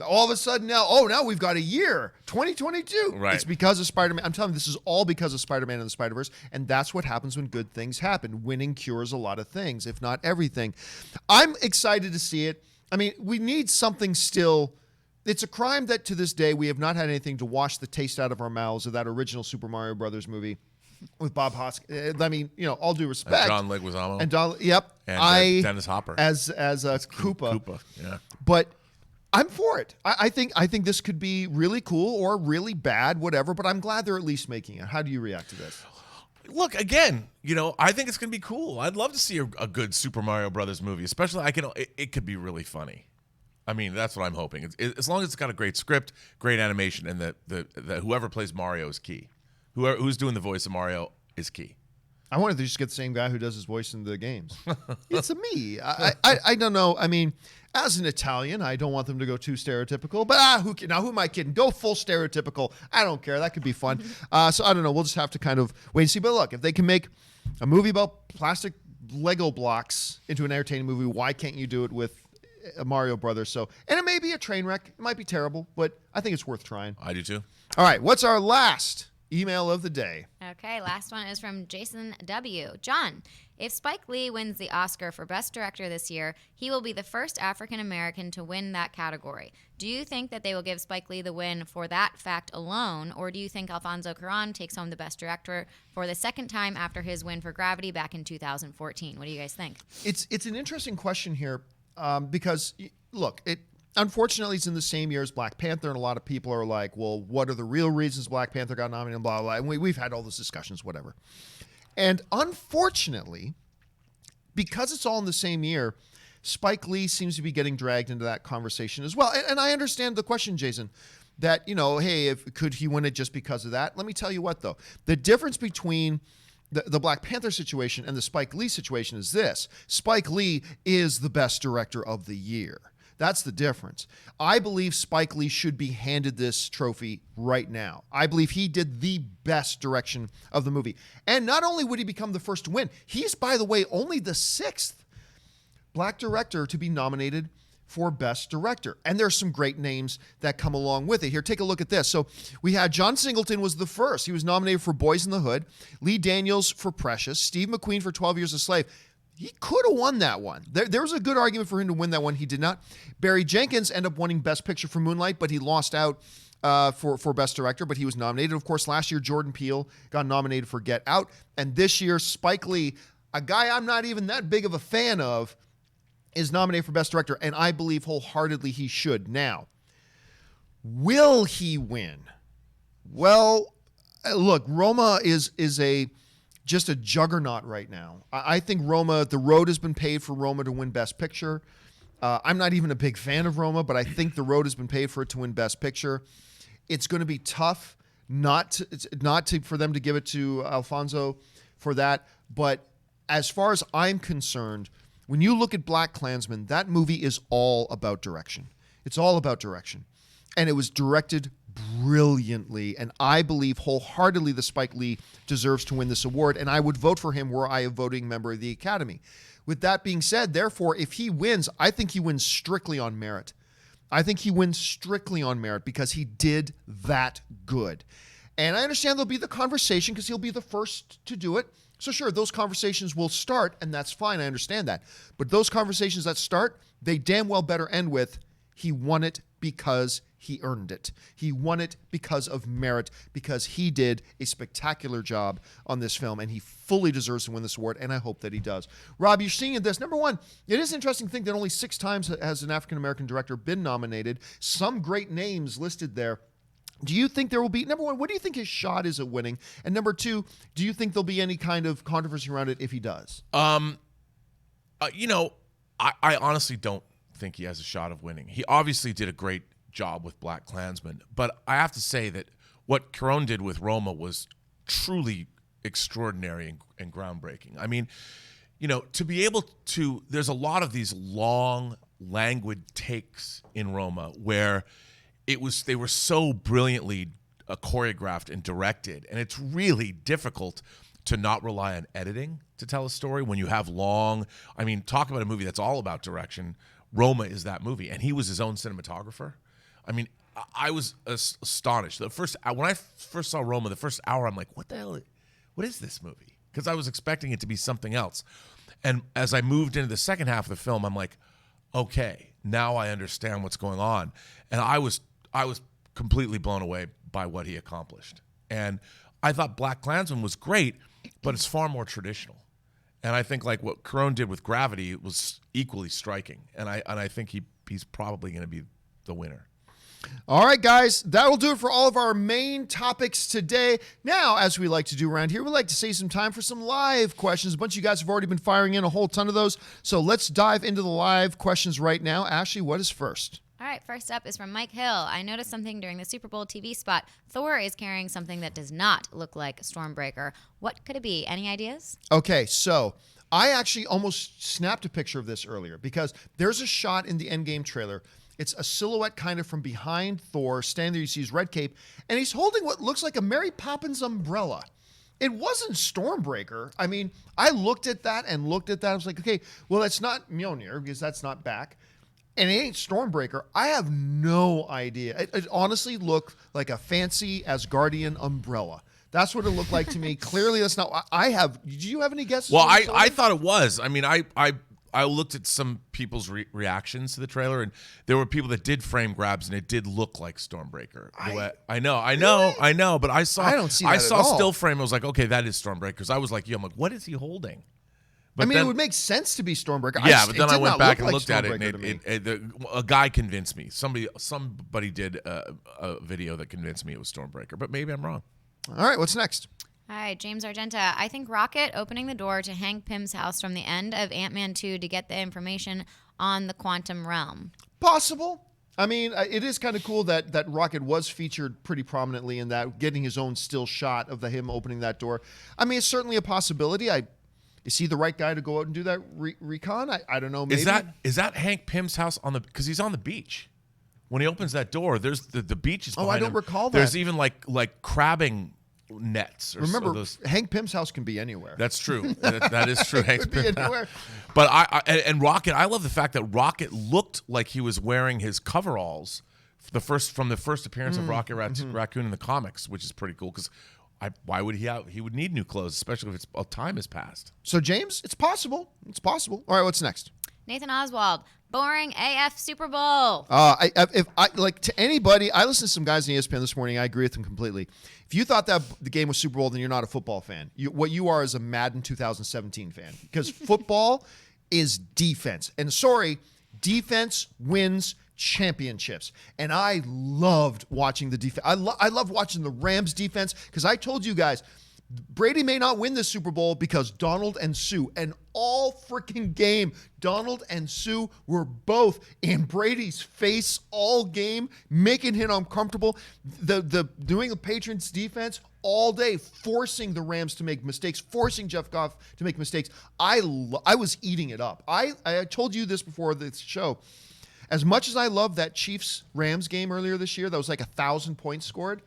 All of a sudden now we've got a year, 2022. Right. It's because of Spider-Man. I'm telling you, this is all because of Spider-Man and the Spider-Verse, and that's what happens when good things happen. Winning cures a lot of things, if not everything. I'm excited to see it. I mean, we need something still. It's a crime that to this day we have not had anything to wash the taste out of our mouths of that original Super Mario Brothers movie with Bob Hoskins. I mean, all due respect. And John Leguizamo. And Don, yep. And Dennis Hopper. As Koopa. Koopa, yeah. But I'm for it. I think this could be really cool or really bad, whatever, but I'm glad they're at least making it. How do you react to this? Look, again, I think it's going to be cool. I'd love to see a good Super Mario Brothers movie, especially it could be really funny. I mean, that's what I'm hoping. As long as it's got a great script, great animation, and that whoever plays Mario is key. Who's doing the voice of Mario is key. I wanted to just get the same guy who does his voice in the games. It's a me. I don't know. I mean, as an Italian, I don't want them to go too stereotypical. But who am I kidding? Go full stereotypical. I don't care. That could be fun. So I don't know. We'll just have to kind of wait and see. But look, if they can make a movie about plastic Lego blocks into an entertaining movie, why can't you do it with Mario Brothers? So, and it may be a train wreck. It might be terrible, but I think it's worth trying. I do too. All right. What's our last email of the day? Okay, last one is from Jason W. John, if Spike Lee wins the Oscar for Best Director this year, he will be the first African American to win that category. Do you think that they will give Spike Lee the win for that fact alone, or do you think Alfonso Cuarón takes home the Best Director for the second time after his win for Gravity back in 2014? What do you guys think? It's an interesting question here because, look, unfortunately, it's in the same year as Black Panther, and a lot of people are like, well, what are the real reasons Black Panther got nominated, and blah, blah, blah. And we've had all those discussions, whatever. And unfortunately, because it's all in the same year, Spike Lee seems to be getting dragged into that conversation as well. And I understand the question, Jason, that, hey, could he win it just because of that? Let me tell you what, though. The difference between the Black Panther situation and the Spike Lee situation is this. Spike Lee is the best director of the year. That's the difference. I believe Spike Lee should be handed this trophy right now. I believe he did the best direction of the movie. And not only would he become the first to win, he's, by the way, only the 6th Black director to be nominated for Best Director. And there's some great names that come along with it. Here, take a look at this. So we had John Singleton was the first. He was nominated for Boys in the Hood, Lee Daniels for Precious, Steve McQueen for 12 Years a Slave. He could have won that one. There was a good argument for him to win that one. He did not. Barry Jenkins ended up winning Best Picture for Moonlight, but he lost out for Best Director, but he was nominated. Of course, last year, Jordan Peele got nominated for Get Out. And this year, Spike Lee, a guy I'm not even that big of a fan of, is nominated for Best Director, and I believe wholeheartedly he should. Now, will he win? Well, look, Roma is just a juggernaut right now. I think Roma, the road has been paved for Roma to win Best Picture. I'm not even a big fan of Roma, but I think the road has been paved for it to win Best Picture. It's going to be tough for them to give it to Alfonso for that. But as far as I'm concerned, when you look at BlacKkKlansman, that movie is all about direction. It's all about direction. And it was directed brilliantly, and I believe wholeheartedly that Spike Lee deserves to win this award, and I would vote for him were I a voting member of the Academy. With that being said, therefore, if he wins, I think he wins strictly on merit. I think he wins strictly on merit because he did that good. And I understand there'll be the conversation because he'll be the first to do it. So sure, those conversations will start, and that's fine. I understand that. But those conversations that start, they damn well better end with, he won it because he earned it. He won it because of merit, because he did a spectacular job on this film, and he fully deserves to win this award, and I hope that he does. Rob, you're seeing this. Number one, it is interesting to think that only 6 times has an African-American director been nominated. Some great names listed there. Do you think there will be, number one, what do you think his shot is at winning? And number two, do you think there'll be any kind of controversy around it if he does? I honestly don't think he has a shot of winning. He obviously did a great job with BlacKkKlansman, but I have to say that what Cuarón did with Roma was truly extraordinary and groundbreaking. I mean, to be able to, there's a lot of these long, languid takes in Roma where they were so brilliantly choreographed and directed, and it's really difficult to not rely on editing to tell a story when you have long, talk about a movie that's all about direction. Roma is that movie, and he was his own cinematographer. I was astonished. When I first saw Roma, the first hour, I'm like, what the hell? What is this movie? Because I was expecting it to be something else. And as I moved into the second half of the film, I'm like, okay, now I understand what's going on. And I was completely blown away by what he accomplished. And I thought BlacKkKlansman was great, but it's far more traditional. And I think like what Cuarón did with Gravity was equally striking. And I think he's probably going to be the winner. All right, guys, that will do it for all of our main topics today. Now, as we like to do around here, we like to save some time for some live questions. A bunch of you guys have already been firing in a whole ton of those. So let's dive into the live questions right now. Ashley, what is first? All right, first up is from Mike Hill. I noticed something during the Super Bowl TV spot. Thor is carrying something that does not look like Stormbreaker. What could it be? Any ideas? Okay, so I actually almost snapped a picture of this earlier because there's a shot in the Endgame trailer. It's a silhouette kind of from behind Thor, standing there. You see his red cape, and he's holding what looks like a Mary Poppins umbrella. It wasn't Stormbreaker. I mean, I looked at that. I was like, okay, well, that's not Mjolnir because that's not back. And it ain't Stormbreaker. I have no idea. It honestly looked like a fancy Asgardian umbrella. That's what it looked like to me. Clearly, that's not. Did you have any guesses? Well, I thought it was. I mean, I looked at some people's reactions to the trailer, and there were people that did frame grabs, and it did look like Stormbreaker. I know, but I don't see that I at saw all. still frame. I was like, okay, that is Stormbreaker. Because I was like, I'm like, what is he holding? But it would make sense to be Stormbreaker. Yeah, but then I went back and looked at it, Stormbreaker and a guy convinced me. Somebody did a video that convinced me it was Stormbreaker, but maybe I'm wrong. All right, what's next? All right, James Argenta. I think Rocket opening the door to Hank Pym's house from the end of Ant-Man 2 to get the information on the quantum realm. Possible. I mean, it is kind of cool that Rocket was featured pretty prominently in that, getting his own still shot of him opening that door. I mean, it's certainly a possibility. Is he the right guy to go out and do that recon? I don't know. Maybe. Is that Hank Pym's house because he's on the beach? When he opens that door, there's the beach is behind him. I don't recall that. There's even like crabbing nets. Remember, Hank Pym's house can be anywhere. That's true. that is true. Hank Could be anywhere. But and Rocket, I love the fact that Rocket looked like he was wearing his coveralls from the first appearance of Rocket Raccoon in the comics, which is pretty cool because. Why would he would need new clothes, especially if time has passed. So, James, it's possible. It's possible. All right, what's next? Nathan Oswald. Boring AF Super Bowl. If I like to anybody, I listened to some guys on ESPN this morning. I agree with them completely. If you thought that the game was Super Bowl, then you're not a football fan. What you are is a Madden 2017 fan because football is defense. And sorry, defense wins championships. And I loved watching the defense. I love watching the Rams defense because I told you guys, Brady may not win this Super Bowl because Donald and Sue, and all freaking game, Donald and Sue were both in Brady's face all game, making him uncomfortable. The New England Patriots defense all day, forcing the Rams to make mistakes, forcing Jeff Goff to make mistakes. I was eating it up. I told you this before this show. As much as I love that Chiefs-Rams game earlier this year, that was like 1,000 points scored,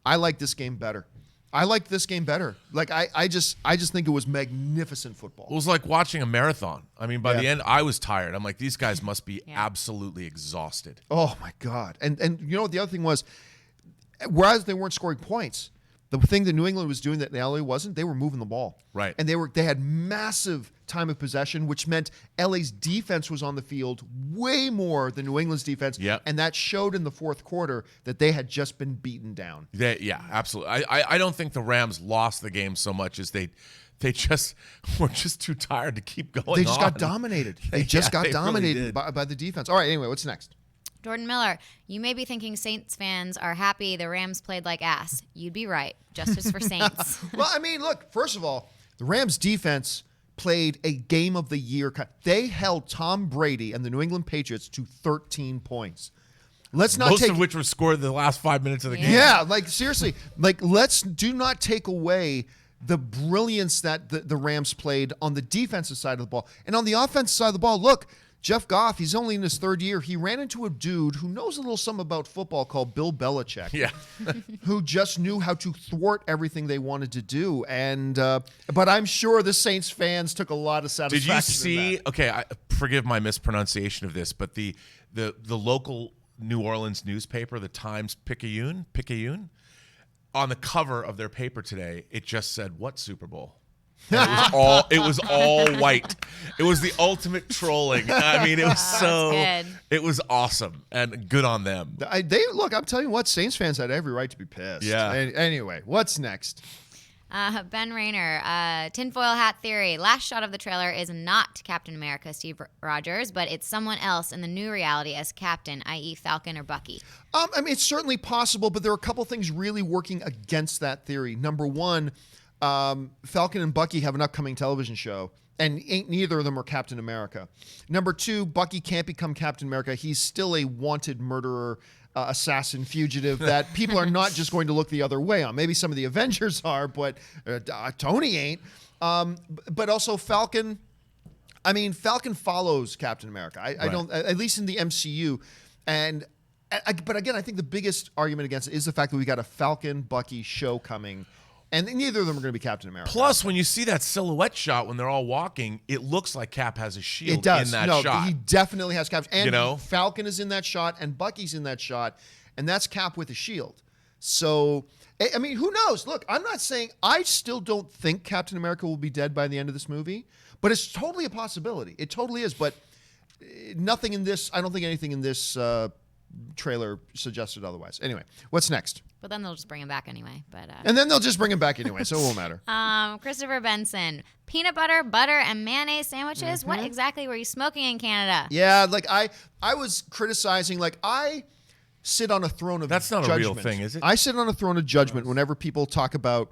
I like this game better. Like I just think it was magnificent football. It was like watching a marathon. I mean, by the end, I was tired. I'm like, these guys must be absolutely exhausted. Oh my God! And you know what the other thing was, whereas they weren't scoring points, the thing that New England was doing that LA wasn't, they were moving the ball. Right. And they had massive time of possession, which meant LA's defense was on the field way more than New England's defense. Yep. And that showed in the fourth quarter that they had just been beaten down. Yeah, absolutely. I don't think the Rams lost the game so much as they just were just too tired to keep going. They just got dominated. They just got they really dominated did. by the defense. All right, anyway, what's next? Jordan Miller. You may be thinking Saints fans are happy the Rams played like ass. You'd be right. Justice for Saints. Well, I mean, look, first of all, the Rams defense played a game of the year. They held Tom Brady and the New England Patriots to 13 points. Let's not Most of which were scored in the last 5 minutes of the game. Yeah, like seriously, let's do not take away the brilliance that the Rams played on the defensive side of the ball. And on the offensive side of the ball, look, Jeff Goff, he's only in his third year. He ran into a dude who knows a little something about football called Bill Belichick. Yeah. Who just knew how to thwart everything they wanted to do. And but I'm sure the Saints fans took a lot of satisfaction. Did you see? Okay, forgive my mispronunciation of this, but the local New Orleans newspaper, the Times-Picayune, on the cover of their paper today, it just said, "What Super Bowl?" It was all white. It was the ultimate trolling. I mean, it was it was awesome and good on them. Look, I'm telling you what, Saints fans had every right to be pissed. Yeah. Anyway, what's next? Ben Rayner, tinfoil hat theory. Last shot of the trailer is not Captain America, Steve Rogers, but it's someone else in the new reality as Captain, i.e. Falcon or Bucky. I mean, it's certainly possible, but there are a couple things really working against that theory. Number one, Falcon and Bucky have an upcoming television show, and neither of them are Captain America. Number 2, Bucky can't become Captain America. He's still a wanted murderer, assassin, fugitive that people are not just going to look the other way on. Maybe some of the Avengers are, but Tony ain't. But also Falcon. I mean, Falcon follows Captain America. I don't, at least in the MCU. And but again, I think the biggest argument against it is the fact that we got a Falcon Bucky show coming, and neither of them are going to be Captain America. Plus, when you see that silhouette shot when they're all walking, it looks like Cap has a shield it does. in that shot. He definitely has Cap. And you know? Falcon is in that shot, and Bucky's in that shot, and that's Cap with a shield. So, I mean, who knows? Look, I'm not saying, I still don't think Captain America will be dead by the end of this movie, but it's totally a possibility. It totally is, but nothing in this, I don't think anything in this trailer suggested otherwise. Anyway, what's next? But then they'll just bring him back anyway. And then they'll just bring him back anyway, so it won't matter. Christopher Benson, peanut butter, and mayonnaise sandwiches. Mm-hmm. What exactly were you smoking in Canada? Yeah, like I was criticizing, like I sit on a throne of That's not judgment. a real thing, is it? I sit on a throne of judgment whenever people talk about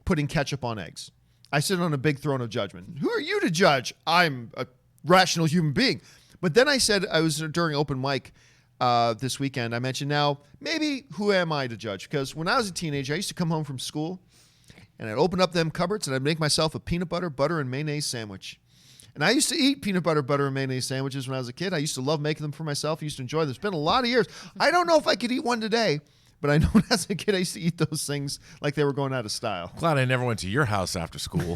putting ketchup on eggs. I sit on a big throne of judgment. Who are you to judge? I'm a rational human being. But then I said, I was during open mic this weekend, I mentioned, now, maybe who am I to judge? Because when I was a teenager, I used to come home from school and I'd open up them cupboards and I'd make myself a peanut butter, and mayonnaise sandwich. And I used to eat peanut butter, and mayonnaise sandwiches when I was a kid. I used to love making them for myself. I used to enjoy them. It's been a lot of years. I don't know if I could eat one today, but I know as a kid I used to eat those things like they were going out of style. Glad I never went to your house after school.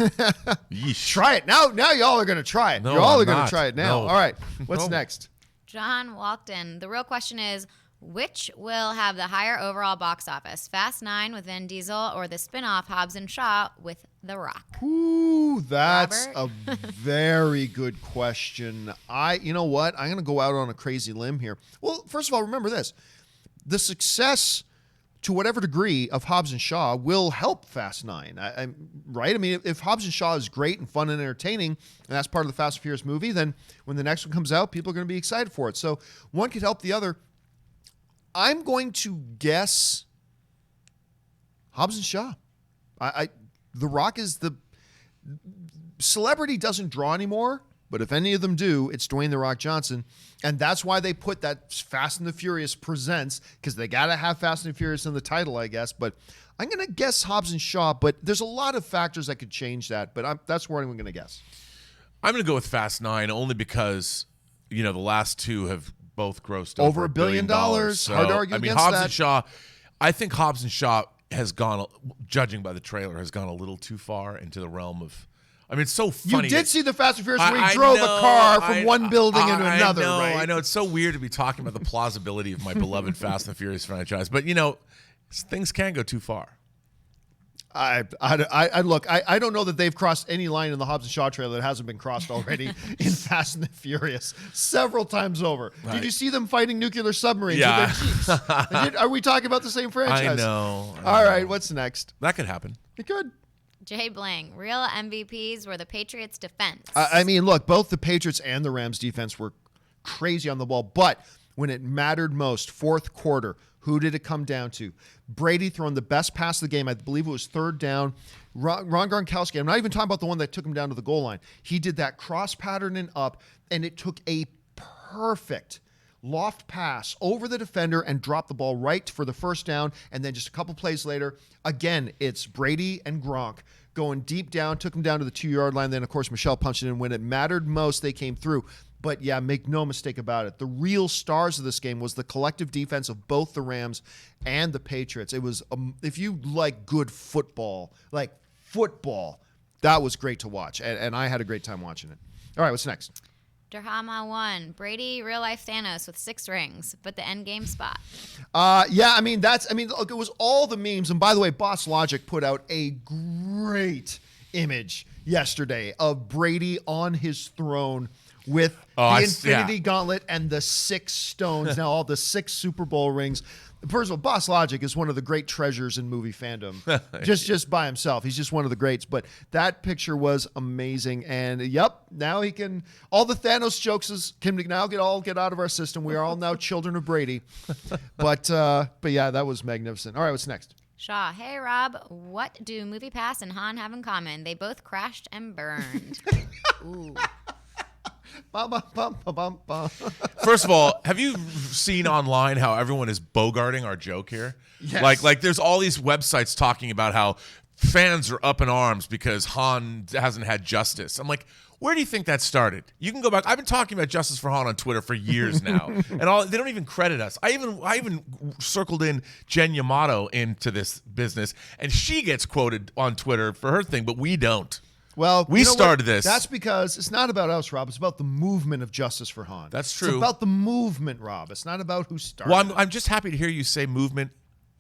Yeesh. Try it. Now y'all are going to try it. No, Y'all I'm are going not. to try it now. No. All right. What's No. next? John walked in. The real question is, which will have the higher overall box office? Fast 9 with Vin Diesel or the spin-off Hobbs and Shaw with The Rock? Ooh, that's Robert? a very good question. You know what? I'm going to go out on a crazy limb here. Well, first of all, remember this. The success, to whatever degree, of Hobbs and Shaw will help Fast 9, right? I mean, if Hobbs and Shaw is great and fun and entertaining, and that's part of the Fast and Furious movie, then when the next one comes out, people are going to be excited for it. So one could help the other. I'm going to guess Hobbs and Shaw. The Rock is the celebrity doesn't draw anymore, but if any of them do, it's Dwayne The Rock Johnson. And that's why they put that Fast and the Furious Presents, because they got to have Fast and the Furious in the title, I guess. But I'm going to guess Hobbs and Shaw, but there's a lot of factors that could change that. But that's where I'm going to guess. I'm going to go with Fast 9 only because, the last two have both grossed Over $1 $1 billion. So, Hard to argue against Hobbs that. and Shaw, I think Hobbs and Shaw has gone, judging by the trailer, has gone a little too far into the realm of, it's so funny. You did see the Fast and Furious where I he drove know, a car from one building into another, right? right? I know. It's so weird to be talking about the plausibility of my beloved Fast and Furious franchise. But, things can go too far. I look, I don't know that they've crossed any line in the Hobbs and Shaw trailer that hasn't been crossed already in Fast and the Furious several times over. Right. Did you see them fighting nuclear submarines Yeah. with their jeeps? Are we talking about the same franchise? I know. All right, what's next? That could happen. It could. Jay Bling, real MVPs were the Patriots' defense. I mean, look, both the Patriots and the Rams defense were crazy on the ball, but when it mattered most, fourth quarter, who did it come down to? Brady throwing the best pass of the game. I believe it was third down. Ron Gronkowski, I'm not even talking about the one that took him down to the goal line. He did that cross pattern and up, and it took a perfect loft pass over the defender and dropped the ball right for the first down. And then just a couple plays later, again, it's Brady and Gronk going deep down, took him down to the 2-yard line. Then, of course, Michelle punched it in. When it mattered most, they came through. But, yeah, make no mistake about it. The real stars of this game was the collective defense of both the Rams and the Patriots. It was, if you like good football, that was great to watch. And I had a great time watching it. All right, what's next? Derhama 1, Brady, real-life Thanos with 6 rings, but the endgame spot. Look, it was all the memes. And by the way, Boss Logic put out a great image yesterday of Brady on his throne with the Infinity Gauntlet and the 6 stones. Now, all the 6 Super Bowl rings. First of all, Boss Logic is one of the great treasures in movie fandom. just by himself. He's just one of the greats. But that picture was amazing. And, yep, now he can – all the Thanos jokes can now get out of our system. We are all now children of Brady. But yeah, that was magnificent. All right, what's next? Shaw, hey Rob, what do MoviePass and Han have in common? They both crashed and burned. Ooh. First of all, have you seen online how everyone is bogarting our joke here? Yes. Like there's all these websites talking about how fans are up in arms because Han hasn't had justice. I'm like, where do you think that started? You can go back. I've been talking about Justice for Han on Twitter for years now, and they don't even credit us. I even circled in Jen Yamato into this business, and she gets quoted on Twitter for her thing, but we don't. Well, we started this. That's because it's not about us, Rob. It's about the movement of Justice for Han. That's true. It's about the movement, Rob. It's not about who started. Well, I'm just happy to hear you say movement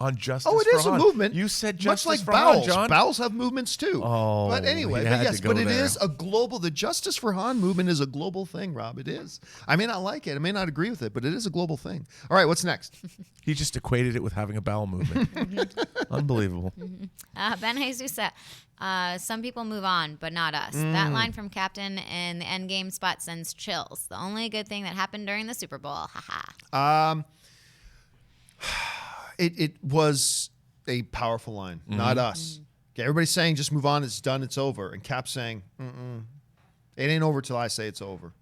on Justice. Oh, it for is Han. a movement. You said Justice much like for bowels. Han, John. Bowels have movements too. Oh, but anyway, you had yes, to go but it there. is a global. The Justice for Han movement is a global thing, Rob. It is. I may not like it. I may not agree with it, but it is a global thing. All right, what's next? He just equated it with having a bowel movement. Unbelievable. Ben Jesus said, some people move on, but not us. That line from Captain in the Endgame spot sends chills. The only good thing that happened during the Super Bowl. Haha. It was a powerful line, not us. Okay, everybody's saying just move on, it's done, it's over. And Cap's saying, it ain't over till I say it's over.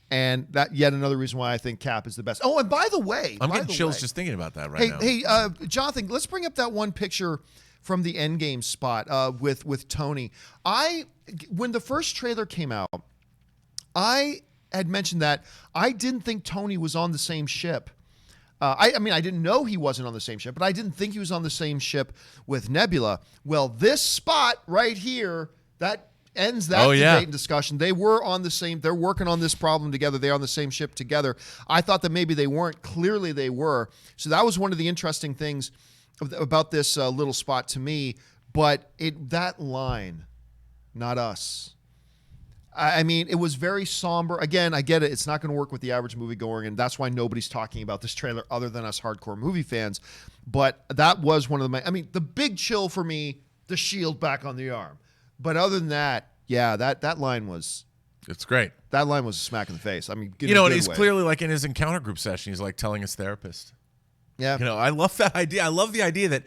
And that yet another reason why I think Cap is the best. Oh, and by the way, I'm getting chills just thinking about that right now. Hey, Jonathan, let's bring up that one picture from the Endgame spot with Tony. When the first trailer came out, I had mentioned that I didn't think Tony was on the same ship. I mean, I didn't know he wasn't on the same ship, but I didn't think he was on the same ship with Nebula. Well, this spot right here, that ends that debate and discussion. They were on the same, they're working on this problem together. They're on the same ship together. I thought that maybe they weren't. Clearly they were. So that was one of the interesting things about this little spot to me. But that line, not us. I mean, it was very somber. Again, I get it. It's not going to work with the average moviegoer, and that's why nobody's talking about this trailer other than us hardcore movie fans. But that was one of the... I mean, the big chill for me, the shield back on the arm. But other than that, yeah, that line was... It's great. That line was a smack in the face. I mean, and he's clearly like in his encounter group session, he's like telling his therapist. Yeah. I love that idea. I love the idea that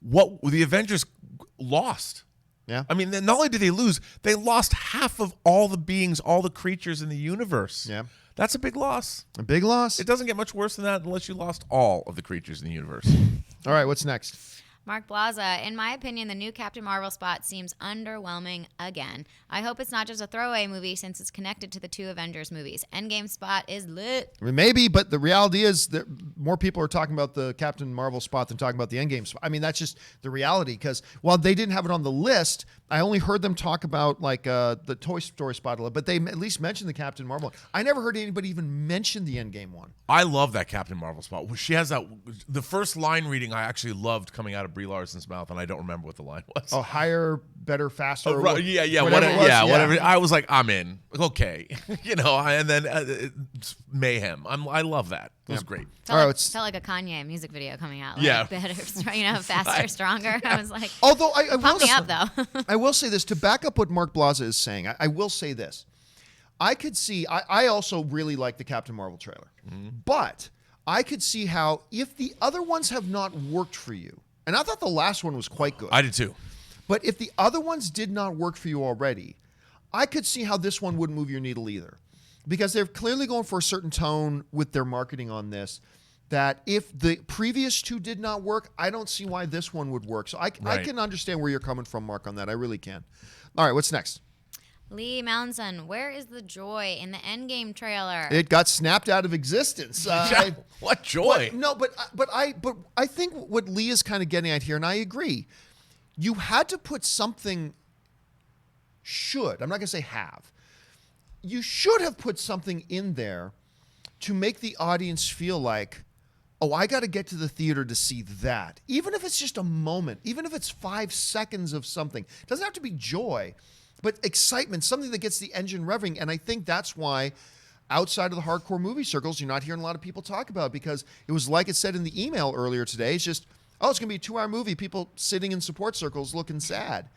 what the Avengers lost. Yeah. I mean, not only did they lose, they lost half of all the beings, all the creatures in the universe. Yeah. That's a big loss. A big loss? It doesn't get much worse than that unless you lost all of the creatures in the universe. All right, what's next? Mark Blaza, in my opinion, the new Captain Marvel spot seems underwhelming again. I hope it's not just a throwaway movie since it's connected to the two Avengers movies. Endgame spot is lit. I mean, maybe, but the reality is that more people are talking about the Captain Marvel spot than talking about the Endgame spot. I mean, that's just the reality because while they didn't have it on the list, I only heard them talk about like the Toy Story spot a little, but they at least mentioned the Captain Marvel one. I never heard anybody even mention the Endgame one. I love that Captain Marvel spot. She has the first line reading I actually loved coming out of Brie Larson's mouth, and I don't remember what the line was. Oh, higher, better, faster. Oh, right, yeah, whatever. Whatever. I was like, I'm in. Okay, and then mayhem. I love that. It was great. Felt like a Kanye music video coming out. Like better, faster, stronger. I was like, although I pump me up though. I will say this to back up what Mark Blaza is saying. I will say this. I could see. I also really like the Captain Marvel trailer, but I could see how if the other ones have not worked for you, and I thought the last one was quite good. I did too. But if the other ones did not work for you already, I could see how this one wouldn't move your needle either. Because they're clearly going for a certain tone with their marketing on this, that if the previous two did not work, I don't see why this one would work. So I can understand where you're coming from, Mark, on that. I really can. All right, what's next? Lee Mallinson, where is the joy in the Endgame trailer? It got snapped out of existence. What joy? But I think what Lee is kind of getting at here, and I agree, you had to put something. I'm not going to say have. You should have put something in there to make the audience feel like, oh, I got to get to the theater to see that. Even if it's just a moment, even if it's 5 seconds of something. It doesn't have to be joy, but excitement, something that gets the engine revving. And I think that's why outside of the hardcore movie circles, you're not hearing a lot of people talk about it because it was like it said in the email earlier today. It's just, oh, it's going to be a 2-hour movie, people sitting in support circles looking sad.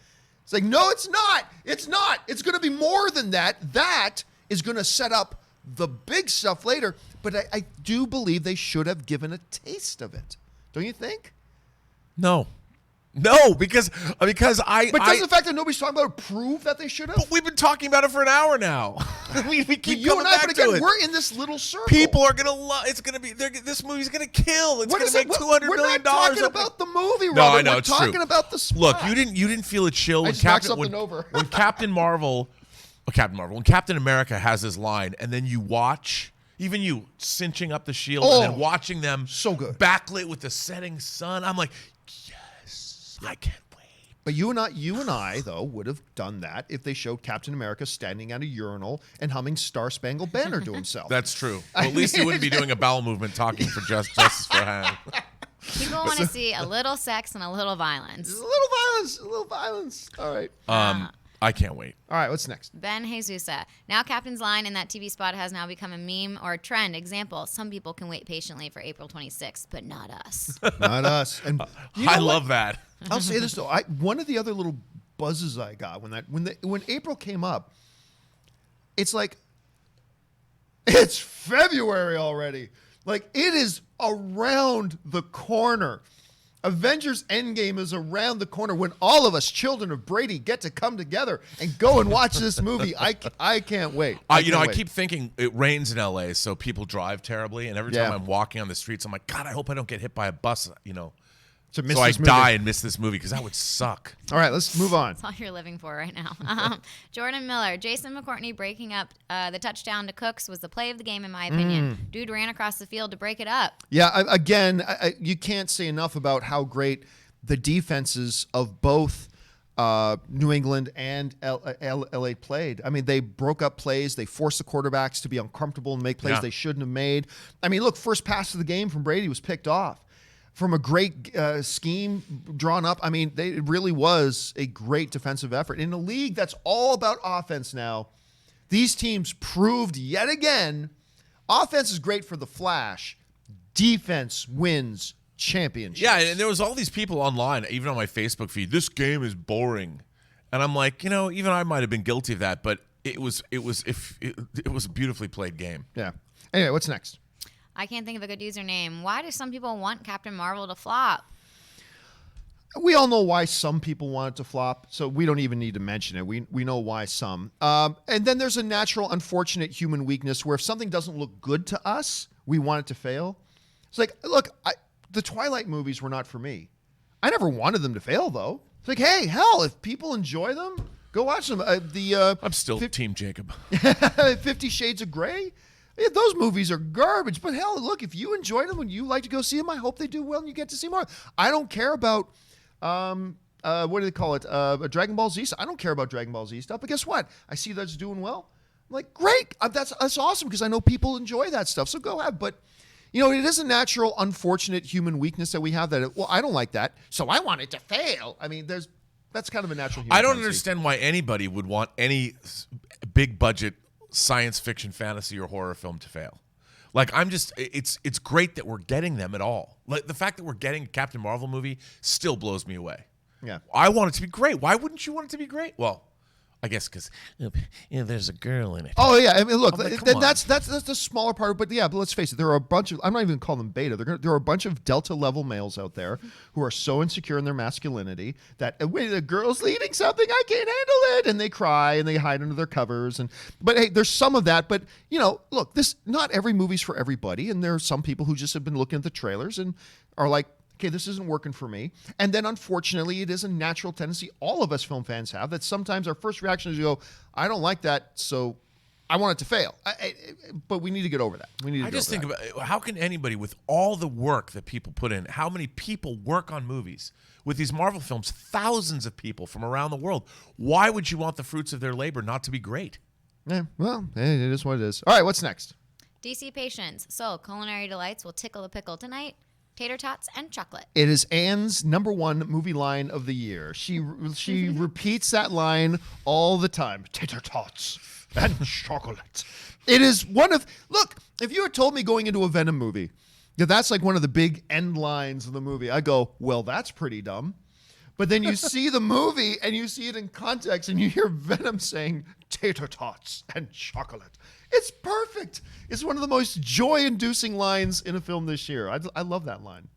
It's like, no, it's not. It's not. It's going to be more than that. That is going to set up the big stuff later. But I do believe they should have given a taste of it. Don't you think? No. No, because I. But doesn't the fact that nobody's talking about it prove that they should have? But we've been talking about it for an hour now. we keep you coming and I, back but again, to it. we're in this little circle. People are gonna love. It's gonna be. This movie's gonna kill. It's gonna make $200 million. We're not talking about the movie, Robert. No, I know we're it's talking true. about the spot. Look, you didn't feel a chill when when Captain America has his line, and then you watch. Even you cinching up the shield and then watching them so good, backlit with the setting sun. I'm like, yes, I can't wait. But you and I, though, would have done that if they showed Captain America standing at a urinal and humming Star Spangled Banner to himself. That's true. Well, at least he wouldn't be doing a bowel movement talking for justice for Han. People want to see a little sex and a little violence. A little violence. All right. I can't wait. All right, what's next? Ben Jesusa. Now Captain's line in that TV spot has now become a meme or a trend. Example, some people can wait patiently for April 26th, but not us. Not us. And I love that. I'll say this, though. One of the other little buzzes I got when April came up, it's like, it's February already. Like, it is around the corner. Avengers Endgame is around the corner when all of us children of Brady get to come together and go and watch this movie. I can't wait. I keep thinking it rains in LA, so people drive terribly. And every time I'm walking on the streets, I'm like, God, I hope I don't get hit by a bus, So I die and miss this movie because that would suck. All right, let's move on. That's all you're living for right now. Jordan Miller, Jason McCourtney breaking up the touchdown to Cooks was the play of the game, in my opinion. Dude ran across the field to break it up. Yeah, again, you can't say enough about how great the defenses of both New England and LA played. I mean, they broke up plays. They forced the quarterbacks to be uncomfortable and make plays they shouldn't have made. I mean, look, first pass of the game from Brady was picked off. From a great scheme drawn up. I mean, it really was a great defensive effort. In a league that's all about offense now, these teams proved yet again, offense is great for the flash. Defense wins championships. Yeah, and there was all these people online, even on my Facebook feed, this game is boring. And I'm like, even I might have been guilty of that, but it was a beautifully played game. Yeah. Anyway, what's next? I can't think of a good username. Why do some people want Captain Marvel to flop? We all know why some people want it to flop, so we don't even need to mention it. We know why some. And then there's a natural, unfortunate human weakness where if something doesn't look good to us, we want it to fail. It's like, look, the Twilight movies were not for me. I never wanted them to fail, though. It's like, hey, hell, if people enjoy them, go watch them. I'm still Team Jacob. 50 Shades of Grey? Yeah, those movies are garbage, but hell, look, if you enjoy them and you like to go see them, I hope they do well and you get to see more. I don't care about, what do they call it, Dragon Ball Z stuff. I don't care about Dragon Ball Z stuff, but guess what? I see that's doing well. I'm like, great, that's awesome because I know people enjoy that stuff, so go ahead. But, it is a natural, unfortunate human weakness that we have that, I don't like that, so I want it to fail. I mean, that's kind of a natural human I don't tendency. understand why anybody would want any big budget science fiction, fantasy, or horror film to fail. Like, it's great that we're getting them at all. Like, the fact that we're getting a Captain Marvel movie still blows me away. Yeah. I want it to be great. Why wouldn't you want it to be great? Well, I guess because there's a girl in it. Oh yeah, I mean, look, like, that's the smaller part. But yeah, but let's face it, there are a bunch of, I'm not even gonna call them beta. There are a bunch of Delta level males out there who are so insecure in their masculinity that wait, the girl's leading something, I can't handle it, and they cry and they hide under their covers. But hey, there's some of that. But look, not every movie's for everybody, and there are some people who just have been looking at the trailers and are like, okay, this isn't working for me. And then, unfortunately, it is a natural tendency all of us film fans have that sometimes our first reaction is to go, I don't like that, so I want it to fail. But we need to get over that. I just think about how can anybody, with all the work that people put in, how many people work on movies with these Marvel films, thousands of people from around the world, why would you want the fruits of their labor not to be great? Yeah, well, it is what it is. All right, what's next? DC Patience. So, Culinary Delights will tickle a pickle tonight. Tater tots and chocolate. It is Anne's #1 movie line of the year. She repeats that line all the time. Tater tots and chocolate. It is one of, look, if you had told me going into a Venom movie that that's like one of the big end lines of the movie, I go, well, that's pretty dumb. But then you see the movie and you see it in context and you hear Venom saying tater tots and chocolate. It's perfect. It's one of the most joy-inducing lines in a film this year. I love that line.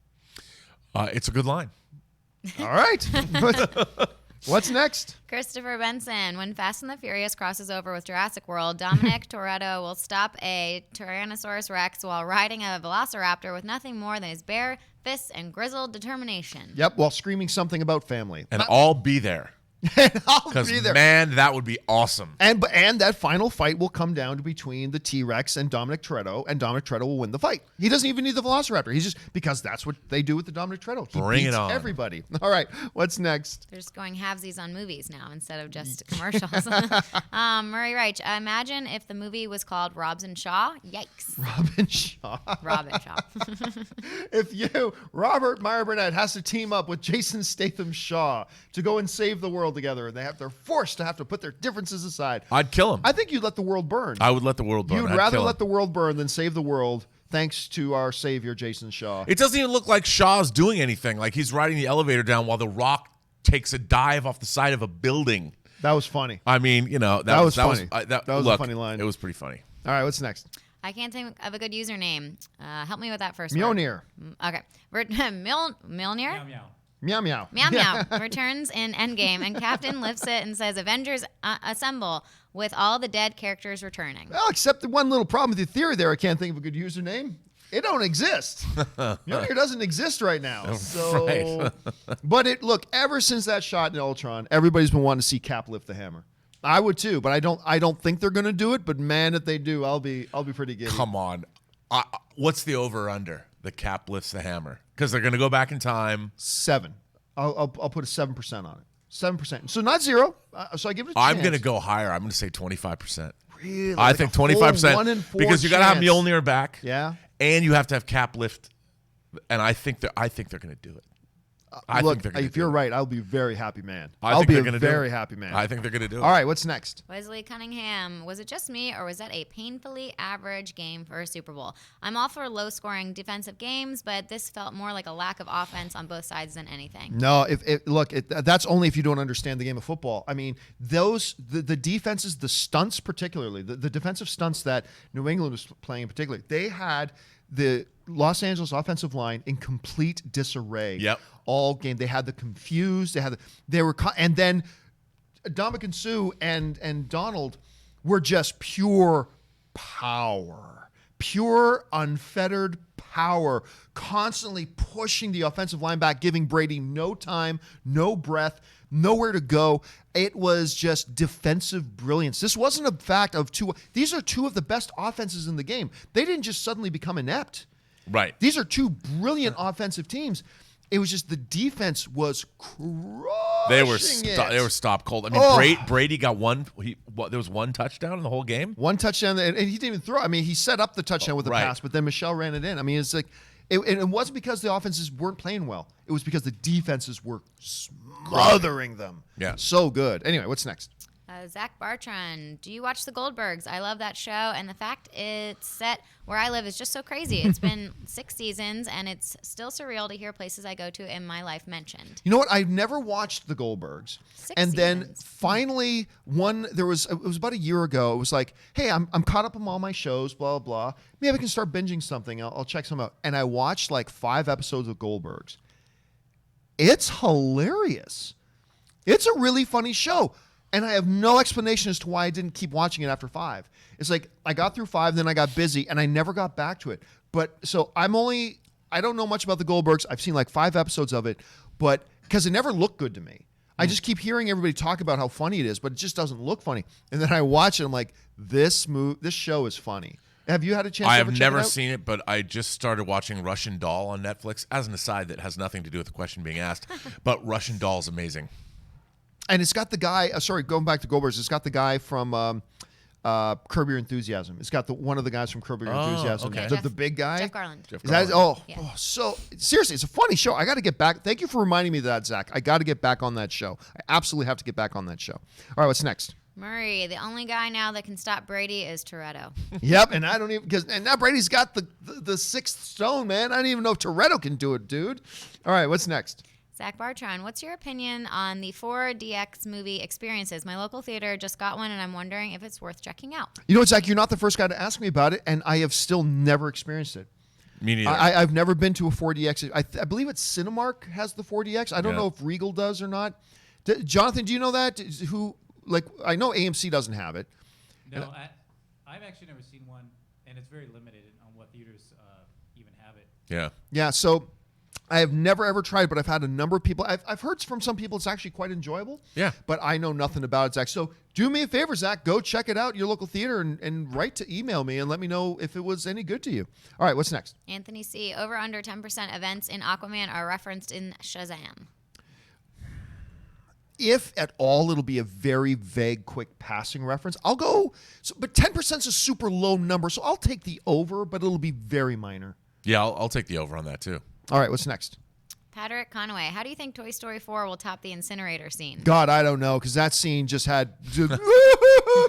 It's a good line. All right. What's next? Christopher Benson. When Fast and the Furious crosses over with Jurassic World, Dominic Toretto will stop a Tyrannosaurus Rex while riding a Velociraptor with nothing more than his bare fists and grizzled determination. Yep, while screaming something about family. And I'll be there. I'll Because, be there. man, that would be awesome. And that final fight will come down to between the T-Rex and Dominic Toretto, and Dominic Toretto will win the fight. He doesn't even need the Velociraptor. He's just, because that's what they do with the Dominic Toretto. He Bring it beats on. everybody. All right, what's next? They're just going halvesies on movies now instead of just commercials. Murray Reich. Imagine if the movie was called Robson Shaw. Yikes. Robin Shaw. Robin Shaw. If Robert Meyer Burnett has to team up with Jason Statham Shaw to go and save the world together, and they're forced to have to put their differences aside. I'd kill him. I think you'd let the world burn. I would let the world burn. You'd I'd rather kill let him. the world burn than save the world, thanks to our savior, Jason Shaw. It doesn't even look like Shaw's doing anything. Like he's riding the elevator down while The Rock takes a dive off the side of a building. That was funny. I mean, That was funny. That was look, a funny line. It was pretty funny. All right, what's next? I can't think of a good username. Help me with that first Mjolnir. word. Okay. Mjolnir? Meow meow. Meow Meow returns in Endgame, and Captain lifts it and says, Avengers assemble, with all the dead characters returning. Well, except the one little problem with your theory there, I can't think of a good username. It don't exist. Mjolnir doesn't exist right now. So, Right. But look, ever since that shot in Ultron, everybody's been wanting to see Cap lift the hammer. I would too, but I don't think they're going to do it. But man, if they do, I'll be pretty giddy. Come on. What's the over/under? The Cap lifts the hammer because they're going to go back in time. 7. I'll put a 7% on it. 7%. So not 0. So I give it a chance. I'm going to go higher. I'm going to say 25%. Really? I Like think a full 25% 1 in 4 because you got to have chance. Mjolnir back. Yeah. And you have to have Cap lift, and I think they're going to do it. Look, if you're right, I'll be a very happy man. I I'll think be they're a gonna do very it. happy man. I think they're going to do it. All right, what's next? Wesley Cunningham. Was it just me, or was that a painfully average game for a Super Bowl? I'm all for low-scoring defensive games, but this felt more like a lack of offense on both sides than anything. No, that's only if you don't understand the game of football. I mean, the defenses, the stunts particularly, the defensive stunts that New England was playing in particular, they had the Los Angeles offensive line in complete disarray. Yep. All game. They had the confused. And then Dominic Sue and Donald were just pure power, pure unfettered power, constantly pushing the offensive line back, giving Brady no time, no breath, nowhere to go. It was just defensive brilliance. This wasn't a fact of two. These are two of the best offenses in the game. They didn't just suddenly become inept. Right. These are two brilliant offensive teams. It was just the defense was crushing They were it. they were stopped cold. I mean, Brady got one. There was one touchdown in the whole game. One touchdown, and he didn't even throw. I mean, he set up the touchdown with a right. pass, but then Michelle ran it in. I mean, it's like it wasn't because the offenses weren't playing well. It was because the defenses were smothering them. Yeah. So good. Anyway, what's next? Zach Bartran, do you watch The Goldbergs? I love that show, and the fact it's set where I live is just so crazy. It's been 6 seasons, and it's still surreal to hear places I go to in my life mentioned. You know what? I've never watched The Goldbergs. 6 and then seasons. finally, it was about a year ago. It was like, hey, I'm caught up on all my shows, blah, blah. Maybe I can start binging something. I'll check some out. And I watched like 5 episodes of Goldbergs. It's hilarious. It's a really funny show. And I have no explanation as to why I didn't keep watching it after 5. It's like I got through 5, then I got busy, and I never got back to it. But so I don't know much about the Goldbergs. I've seen like 5 episodes of it, but because it never looked good to me. I just keep hearing everybody talk about how funny it is, but it just doesn't look funny. And then I watch it, I'm like, this show is funny. Have you had a chance to I ever have check never it out? seen it, but I just started watching Russian Doll on Netflix. As an aside, that has nothing to do with the question being asked, but Russian Doll is amazing. And it's got the guy, going back to Goldbergs, it's got the guy from Curb Your Enthusiasm. It's got one of the guys from Curb Your Enthusiasm. okay. The big guy. Jeff Garland. Jeff Is that- Garland. Yeah. So seriously, it's a funny show. I got to get back. Thank you for reminding me of that, Zach. I got to get back on that show. I absolutely have to get back on that show. All right, what's next? Murray, the only guy now that can stop Brady is Toretto. Yep, and I don't even and now Brady's got the sixth stone, man. I don't even know if Toretto can do it, dude. All right, what's next? Zach Bartran, what's your opinion on the 4DX movie experiences? My local theater just got one, and I'm wondering if it's worth checking out. You know what, Zach? You're not the first guy to ask me about it, and I have still never experienced it. Me neither. I've never been to a 4DX. I believe it's Cinemark has the 4DX. I don't know if Regal does or not. Jonathan, do you know that? I know AMC doesn't have it. No, I've actually never seen one, and it's very limited on what theaters even have it. Yeah. Yeah, so I have never ever tried, but I've had a number of people. I've heard from some people it's actually quite enjoyable. Yeah. But I know nothing about it, Zach. So do me a favor, Zach. Go check it out at your local theater and write to email me and let me know if it was any good to you. All right, what's next? Anthony C. Over under 10% events in Aquaman are referenced in Shazam. If at all, it'll be a very vague, quick passing reference. I'll go, but 10% is a super low number, so I'll take the over, but it'll be very minor. Yeah, I'll take the over on that too. All right, what's next? Patrick Conway, how do you think Toy Story 4 will top the incinerator scene? God, I don't know, because that scene just had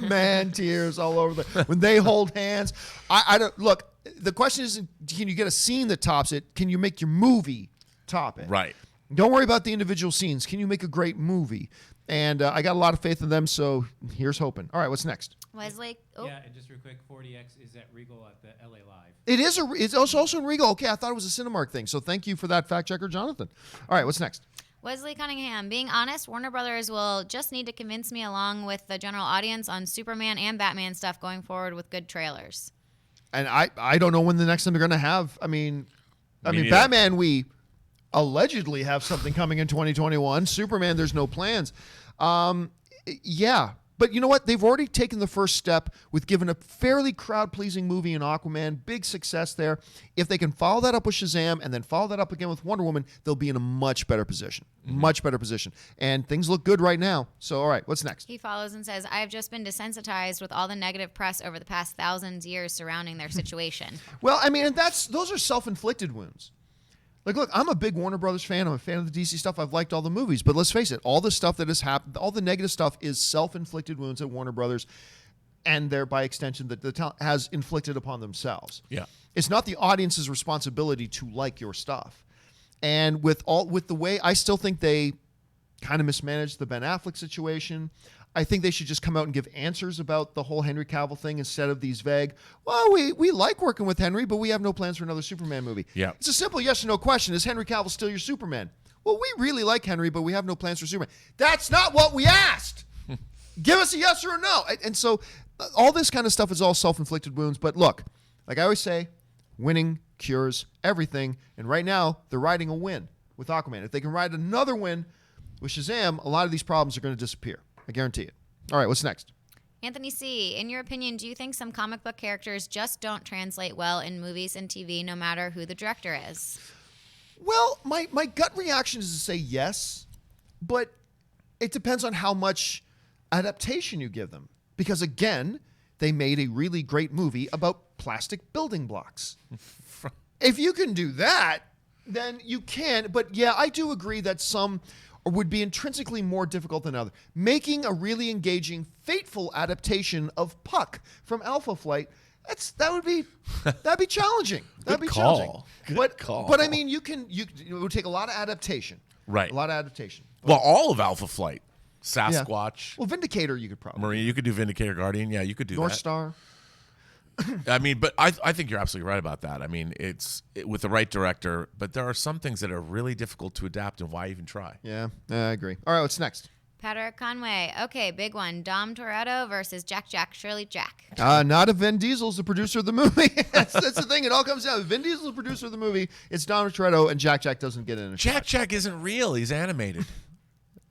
man tears all over when they hold hands. I don't look. The question isn't can you get a scene that tops it? Can you make your movie top it? Right. Don't worry about the individual scenes. Can you make a great movie? And I got a lot of faith in them, so here's hoping. All right, what's next? Wesley. Oh. Yeah, and just real quick, 40X is at Regal at the LA Live. It is it's also in Regal. Okay, I thought it was a Cinemark thing. So thank you for that, fact checker, Jonathan. All right, what's next? Wesley Cunningham, being honest, Warner Brothers will just need to convince me along with the general audience on Superman and Batman stuff going forward with good trailers. And I don't know when the next time they're going to have. I mean, neither. Batman, we allegedly have something coming in 2021. Superman, there's no plans. Yeah. But you know what? They've already taken the first step with giving a fairly crowd-pleasing movie in Aquaman. Big success there. If they can follow that up with Shazam and then follow that up again with Wonder Woman, they'll be in a much better position. Much better position. And things look good right now. So, all right, what's next? He follows and says, I have just been desensitized with all the negative press over the past thousands years surrounding their situation. Well, I mean, and those are self-inflicted wounds. Like, look, I'm a big Warner Brothers fan. I'm a fan of the DC stuff. I've liked all the movies. But let's face it, all the stuff that has happened, all the negative stuff is self-inflicted wounds at Warner Brothers and by extension, that the talent has inflicted upon themselves. Yeah. It's not the audience's responsibility to like your stuff. And with the way, I still think they kind of mismanaged the Ben Affleck situation. I think they should just come out and give answers about the whole Henry Cavill thing instead of these vague, well, we like working with Henry, but we have no plans for another Superman movie. Yeah. It's a simple yes or no question. Is Henry Cavill still your Superman? Well, we really like Henry, but we have no plans for Superman. That's not what we asked. Give us a yes or a no. And so all this kind of stuff is all self-inflicted wounds. But look, like I always say, winning cures everything. And right now, they're riding a win with Aquaman. If they can ride another win with Shazam, a lot of these problems are going to disappear. I guarantee it. All right, what's next? Anthony C., in your opinion, do you think some comic book characters just don't translate well in movies and TV no matter who the director is? Well, my gut reaction is to say yes, but it depends on how much adaptation you give them. Because again, they made a really great movie about plastic building blocks. If you can do that, then you can. But yeah, I do agree that some would be intrinsically more difficult than others. Making a really engaging, fateful adaptation of Puck from Alpha Flight, that'd be challenging. That'd be challenging. Good call. But I mean, it would take a lot of adaptation. Right. A lot of adaptation. Well, all of Alpha Flight. Sasquatch. Well, Vindicator, you could probably. Marine, you could do Vindicator Guardian. Yeah, you could do North that. Star. I mean, but I think you're absolutely right about that. I mean, it's with the right director, but there are some things that are really difficult to adapt, and why even try? Yeah, I agree. All right, what's next? Patrick Conway. Okay, big one. Dom Toretto versus Jack Shirley Jack. Not if Vin Diesel's the producer of the movie. that's the thing. It all comes down. If Vin Diesel's the producer of the movie, it's Dom Toretto, and Jack doesn't get in a shot. Jack isn't real. He's animated.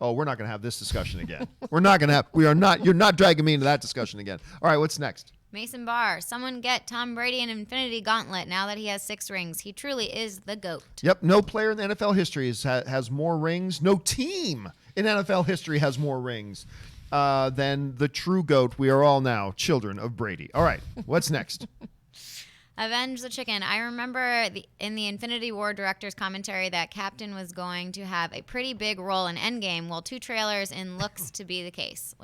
Oh, we're not going to have this discussion again. You're not dragging me into that discussion again. All right, what's next? Mason Barr. Someone get Tom Brady an Infinity Gauntlet now that he has 6 rings. He truly is the GOAT. Yep, no player in the NFL history has more rings. No team in NFL history has more rings than the true GOAT. We are all now children of Brady. All right, what's next? Avenge the Chicken. I remember in the Infinity War director's commentary that Captain was going to have a pretty big role in Endgame. Well, 2 trailers in looks to be the case.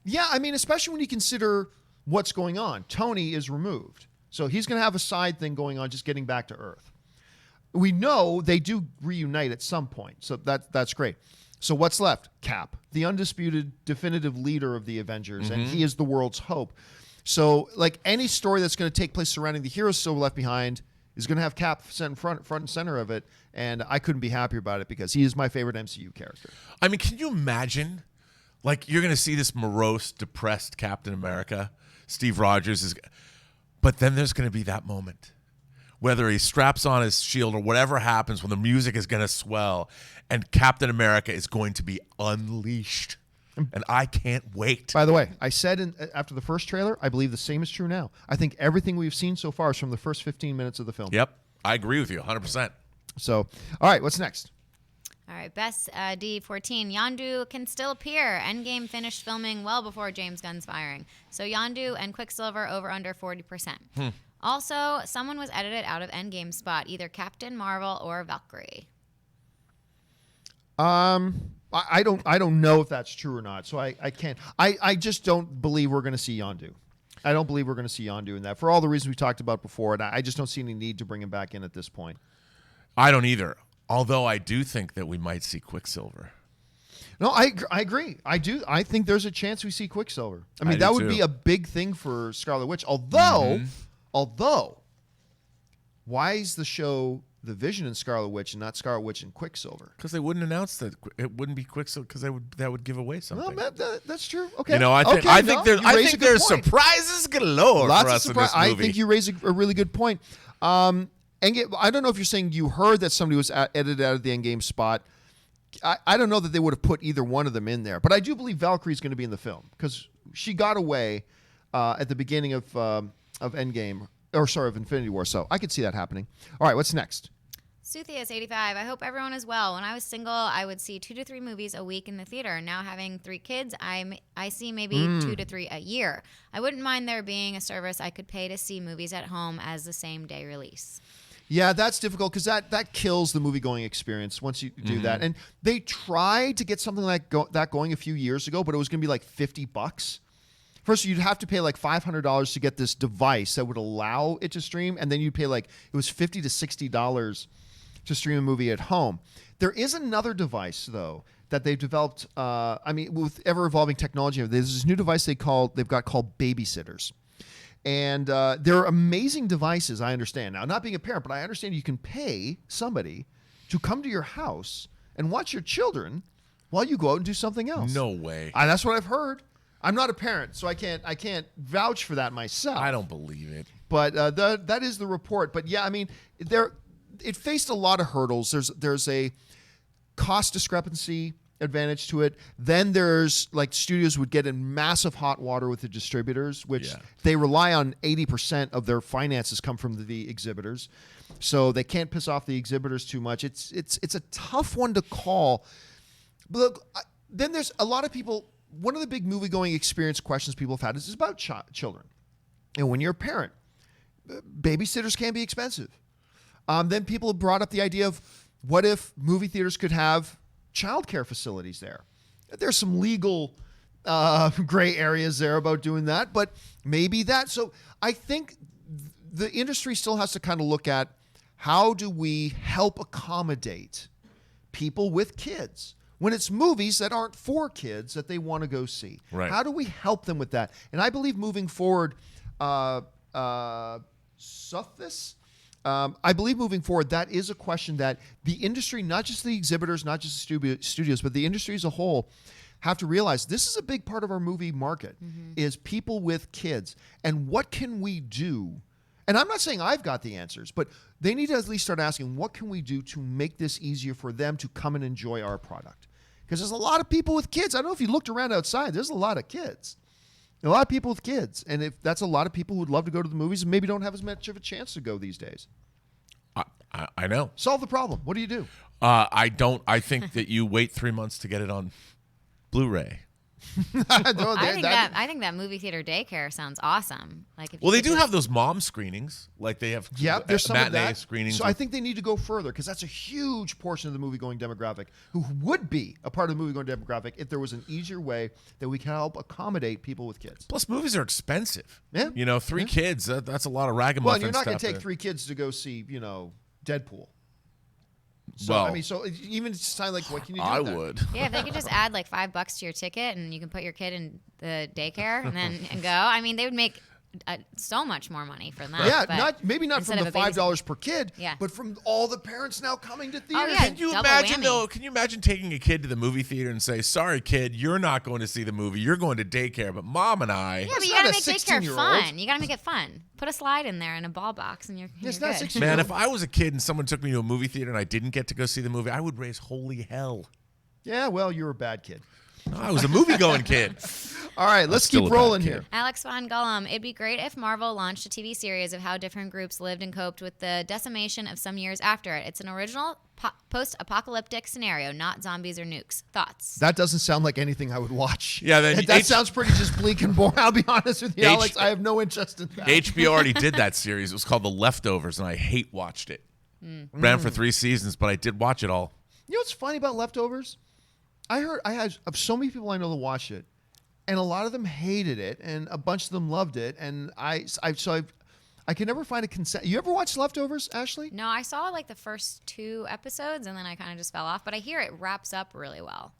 Yeah, I mean, especially when you consider what's going on. Tony is removed. So he's going to have a side thing going on, just getting back to Earth. We know they do reunite at some point. So that's great. So what's left? Cap, the undisputed, definitive leader of the Avengers, and he is the world's hope. So, like any story that's going to take place surrounding the heroes still left behind, is going to have Cap front and center of it, and I couldn't be happier about it because he is my favorite MCU character. I mean, can you imagine? Like, you're going to see this morose, depressed Captain America. Steve Rogers is... But then there's going to be that moment. Whether he straps on his shield or whatever happens, when the music is going to swell and Captain America is going to be unleashed. And I can't wait. By the way, I said after the first trailer, I believe the same is true now. I think everything we've seen so far is from the first 15 minutes of the film. Yep. I agree with you 100%. So, all right, what's next? All right, best D14. Yondu can still appear. Endgame finished filming well before James Gunn's firing. So Yondu and Quicksilver over under 40%. Also, someone was edited out of Endgame spot, either Captain Marvel or Valkyrie. I don't know if that's true or not. So I can't. I just don't believe we're going to see Yondu. I don't believe we're going to see Yondu in that for all the reasons we talked about before, and I just don't see any need to bring him back in at this point. I don't either. Although I do think that we might see Quicksilver. No, I agree. I do. I think there's a chance we see Quicksilver. I mean, I that do would too. be a big thing for Scarlet Witch. Although, why is the show The Vision and Scarlet Witch and not Scarlet Witch and Quicksilver? Because they wouldn't announce that it wouldn't be Quicksilver because that would give away something. Well, that's true. Okay. You know, I think there's surprises galore Lots for of us in this movie. I think you raise a really good point. I don't know if you're saying you heard that somebody was edited out of the Endgame spot. I don't know that they would have put either one of them in there, but I do believe Valkyrie's going to be in the film because she got away at the beginning of Endgame, of Infinity War. So I could see that happening. All right, what's next? Suthius 85. I hope everyone is well. When I was single, I would see 2 to 3 movies a week in the theater. Now having 3 kids, I see maybe 2 to 3 a year. I wouldn't mind there being a service I could pay to see movies at home as the same day release. Yeah, that's difficult because that kills the movie-going experience once you do that. And they tried to get something like that going a few years ago, but it was going to be like $50. First, you'd have to pay like $500 to get this device that would allow it to stream, and then you'd pay like it was $50 to $60 to stream a movie at home. There is another device though that they've developed. With ever-evolving technology, there's this new device they've got called babysitters. And they're amazing devices, I understand. Now, not being a parent, but I understand you can pay somebody to come to your house and watch your children while you go out and do something else. No way. That's what I've heard. I'm not a parent, so I can't vouch for that myself. I don't believe it. But that is the report. But yeah, I mean, it faced a lot of hurdles. There's a cost discrepancy advantage to it. Then there's like studios would get in massive hot water with the distributors, which they rely on 80% of their finances come from the exhibitors. So they can't piss off the exhibitors too much. It's a tough one to call. But look, then there's a lot of people, one of the big movie-going experience questions people have had is about children. And when you're a parent, babysitters can be expensive. Then people have brought up the idea of what if movie theaters could have childcare facilities there. There's some legal gray areas there about doing that, but maybe that. So I think the industry still has to kind of look at how do we help accommodate people with kids when it's movies that aren't for kids that they want to go see. Right. How do we help them with that? And I believe moving forward, I believe moving forward, that is a question that the industry, not just the exhibitors, not just the studios, but the industry as a whole have to realize this is a big part of our movie market is people with kids. And what can we do? And I'm not saying I've got the answers, but they need to at least start asking, what can we do to make this easier for them to come and enjoy our product? Because there's a lot of people with kids. I don't know if you looked around outside, there's a lot of kids. A lot of people with kids. And if that's a lot of people who would love to go to the movies and maybe don't have as much of a chance to go these days. I know. Solve the problem. What do you do? I don't. I think that you wait 3 months to get it on Blu-ray. I think that movie theater daycare sounds awesome. Like, if Well, they do have those mom screenings. Like they have there's some of matinee that. screenings. So I think they need to go further because that's a huge portion of the movie-going demographic who would be a part of the movie-going demographic if there was an easier way that we can help accommodate people with kids. Plus, movies are expensive. Yeah. You know, 3 kids, that's a lot of Well, ragamuffin and you're not going stuff to take there. 3 kids to go see, Deadpool. So, Well, I mean, so even it's kind of like, what can you do I with that? would. Yeah, if they could just add like $5 to your ticket and you can put your kid in the daycare and go. I mean, they would make so much more money for that. Yeah, but maybe not from instead the of a $5 per kid, Yeah. but from all the parents now coming to theaters. yeah. Can you Double imagine whammy. though? Can you imagine taking a kid to the movie theater and say, "Sorry, kid, you're not going to see the movie. You're going to daycare, but mom and I." Yeah, but It's you not gotta a make daycare 16-year-old. fun. You gotta make it fun. Put a slide in there and a ball box, and you're It's you're not good. 16 Man, if I was a kid and someone took me to a movie theater and I didn't get to go see the movie, I would raise holy hell. Yeah, well, you're a bad kid. I was a movie-going kid. All right, let's still keep a bad rolling kid. here. Alex Von Gollum, it'd be great if Marvel launched a TV series of how different groups lived and coped with the decimation of some years after it. It's an original post-apocalyptic scenario, not zombies or nukes. Thoughts? That doesn't sound like anything I would watch. Yeah, then that sounds pretty just bleak and boring. I'll be honest with you, Alex. I have no interest in that. HBO already did that series. It was called The Leftovers, and I hate watched it. Ran for 3 seasons, but I did watch it all. You know what's funny about Leftovers? I had of so many people I know that watched it, and a lot of them hated it, and a bunch of them loved it, and I can never find a consent. You ever watch Leftovers, Ashley? No, I saw like the first 2 episodes, and then I kind of just fell off. But I hear it wraps up really well.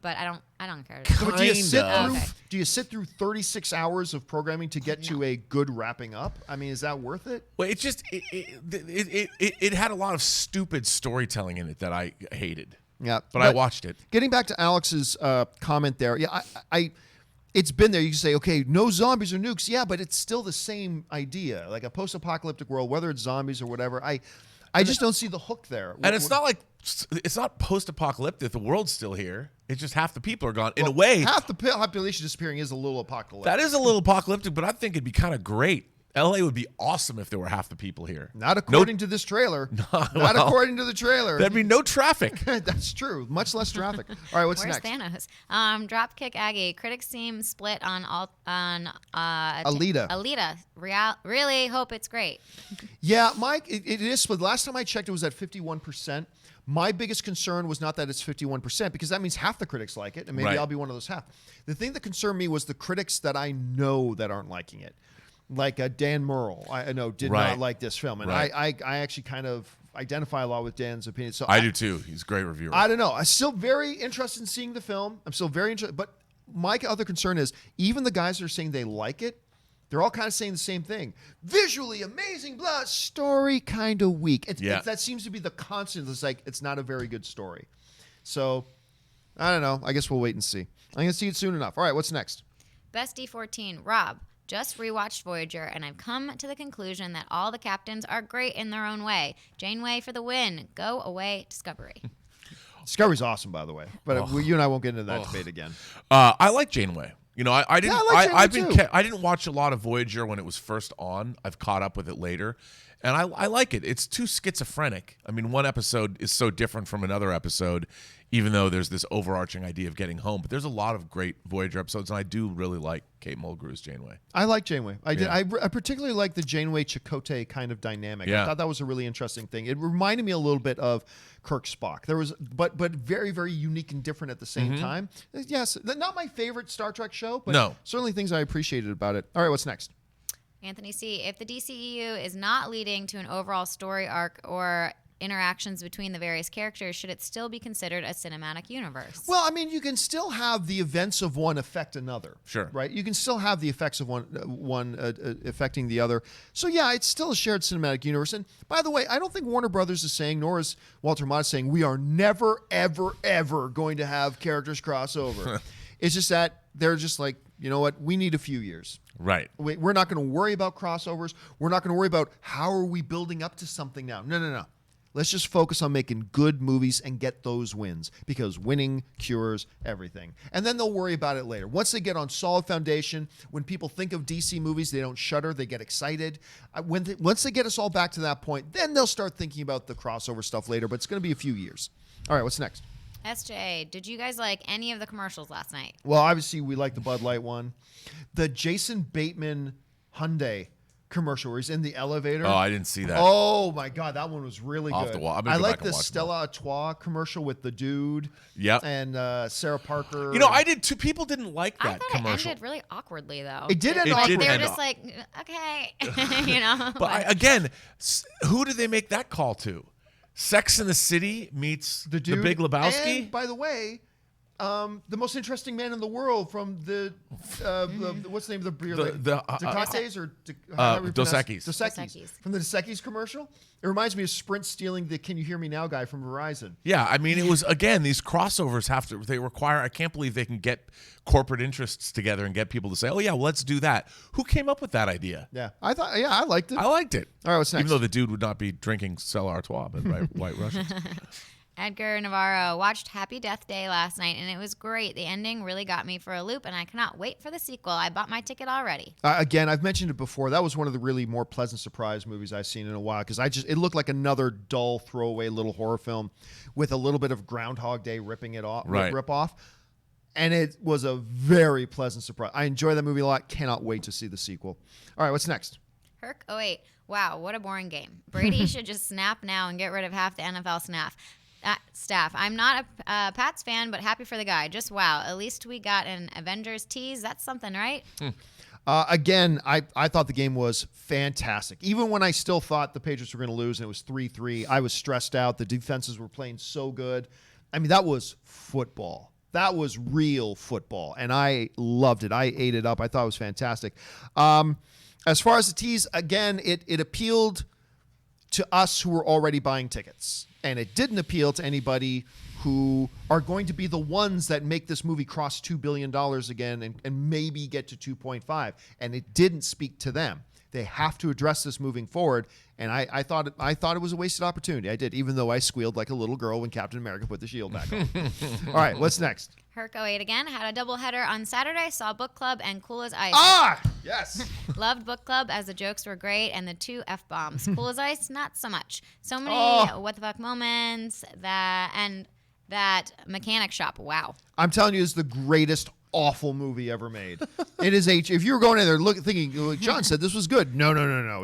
But I don't care. But do you sit Kinda. through? Okay. Do you sit through 36 hours of programming to get to a good wrapping up? I mean, is that worth it? Well, it just it had a lot of stupid storytelling in it that I hated. Yeah, But I watched it. Getting back to Alex's comment there, yeah, I it's been there. You can say, okay, no zombies or nukes, yeah, but it's still the same idea, like a post-apocalyptic world, whether it's zombies or whatever. I just don't see the hook there. And it's not post-apocalyptic. The world's still here. It's just half the people are gone. In a way, half the population disappearing is a little apocalyptic. that is a little apocalyptic, but I think it'd be kind of great. LA would be awesome if there were half the people here. Not according to this trailer. Not well, according to the trailer. There'd be no traffic. That's true. Much less traffic. All right, what's Where's next? Thanos? Dropkick Aggie. Critics seem split on Alita. Alita. Really hope it's great. Yeah, Mike, it is. But last time I checked, it was at 51%. My biggest concern was not that it's 51%, because that means half the critics like it, and maybe Right. I'll be one of those half. The thing that concerned me was the critics that I know that aren't liking it. Like Dan Murrell, I know, did Right. not like this film. And Right. I actually kind of identify a lot with Dan's opinion. So I do too. He's a great reviewer. I don't know. I'm still very interested in seeing the film. I'm still very interested. But my other concern is, even the guys that are saying they like it, they're all kind of saying the same thing. Visually amazing, blah, story kind of weak. That seems to be the constant. It's like, it's not a very good story. So, I don't know. I guess we'll wait and see. I'm going to see it soon enough. All right, what's next? Best D14. Rob. Just rewatched Voyager, and I've come to the conclusion that all the captains are great in their own way. Janeway for the win. Go away, Discovery. Discovery's awesome, by the way. But you and I won't get into that debate again. I like Janeway. You know, I didn't. I like Janeway too. I didn't watch a lot of Voyager when it was first on. I've caught up with it later, and I like it. It's too schizophrenic. I mean, one episode is so different from another episode, even though there's this overarching idea of getting home. But there's a lot of great Voyager episodes, and I do really like Kate Mulgrew's Janeway. I like Janeway. I did. Yeah. I particularly like the Janeway Chakotay kind of dynamic. I Yeah. thought that was a really interesting thing. It reminded me a little bit of Kirk Spock. There was, but very, very unique and different at the same time. Yes, not my favorite Star Trek show, but No. certainly things I appreciated about it. All right, what's next? Anthony C. If the DCEU is not leading to an overall story arc or interactions between the various characters, should it still be considered a cinematic universe? Well, I mean, you can still have the events of one affect another. Sure. Right? You can still have the effects of one affecting the other. So, yeah, it's still a shared cinematic universe. And by the way, I don't think Warner Brothers is saying, nor is Walter Mott saying, we are never, ever, ever going to have characters cross over. It's just that they're just like, you know what? We need a few years. Right. We're not going to worry about crossovers. We're not going to worry about how are we building up to something now. No. Let's just focus on making good movies and get those wins, because winning cures everything. And then they'll worry about it later. Once they get on solid foundation, when people think of DC movies, they don't shudder, they get excited. Once they get us all back to that point, then they'll start thinking about the crossover stuff later, but it's going to be a few years. All right, what's next? SJ, did you guys like any of the commercials last night? Well, obviously, we like the Bud Light one. The Jason Bateman Hyundai commercial where he's in the elevator. Oh, I didn't see that. Oh my God, that one was really I'll good. have to I'm gonna I go like back and the watch Stella Artois commercial with the dude. Yep. And Sarah Parker. You know, I did too. People didn't like I that thought commercial. it ended really awkwardly, though. It did end It Like, did they were end just up- like, okay, you know. But again, who did they make that call to? Sex in the City meets the dude. Big Lebowski? And by the way, the most interesting man in the world from the what's the name of the beer? Tecate or Dos Equis. Dos Equis. From the Dos Equis commercial. It reminds me of Sprint stealing the "Can You Hear Me Now" guy from Verizon. Yeah, I mean, it was again these crossovers they require. I can't believe they can get corporate interests together and get people to say, "Oh yeah, well, let's do that." Who came up with that idea? Yeah, I liked it. I liked it. All right, what's next? Even though the dude would not be drinking Stella Artois, but by White Russians. Edgar Navarro watched Happy Death Day last night, and it was great. The ending really got me for a loop, and I cannot wait for the sequel. I bought my ticket already. Again, I've mentioned it before. That was one of the really more pleasant surprise movies I've seen in a while because it looked like another dull throwaway little horror film with a little bit of Groundhog Day ripping it off, rip off. And it was a very pleasant surprise. I enjoy that movie a lot. Cannot wait to see the sequel. All right, what's next? Herc 08. Wow, what a boring game. Brady should just snap now and get rid of half the NFL staff. I'm not a Pats fan, but happy for the guy. Just wow. At least we got an Avengers tease. That's something, right? Again, I thought the game was fantastic. Even when I still thought the Patriots were going to lose and it was 3-3, I was stressed out. The defenses were playing so good. I mean, that was football. That was real football, and I loved it. I ate it up. I thought it was fantastic. As far as the tease, again, it appealed to us who were already buying tickets. And it didn't appeal to anybody who are going to be the ones that make this movie cross $2 billion again and maybe get to 2.5. And it didn't speak to them. They have to address this moving forward. And I thought it was a wasted opportunity. I did, even though I squealed like a little girl when Captain America put the shield back on. All right, what's next? Herc 08 again. Had a doubleheader on Saturday. Saw Book Club and Cool as Ice. Yes. Loved Book Club as the jokes were great and the 2 F-bombs. Cool as Ice, not so much. So many what the fuck moments that mechanic shop. Wow. I'm telling you, it's the greatest awful movie ever made. It is if you were going in there thinking, like John said, this was good. No.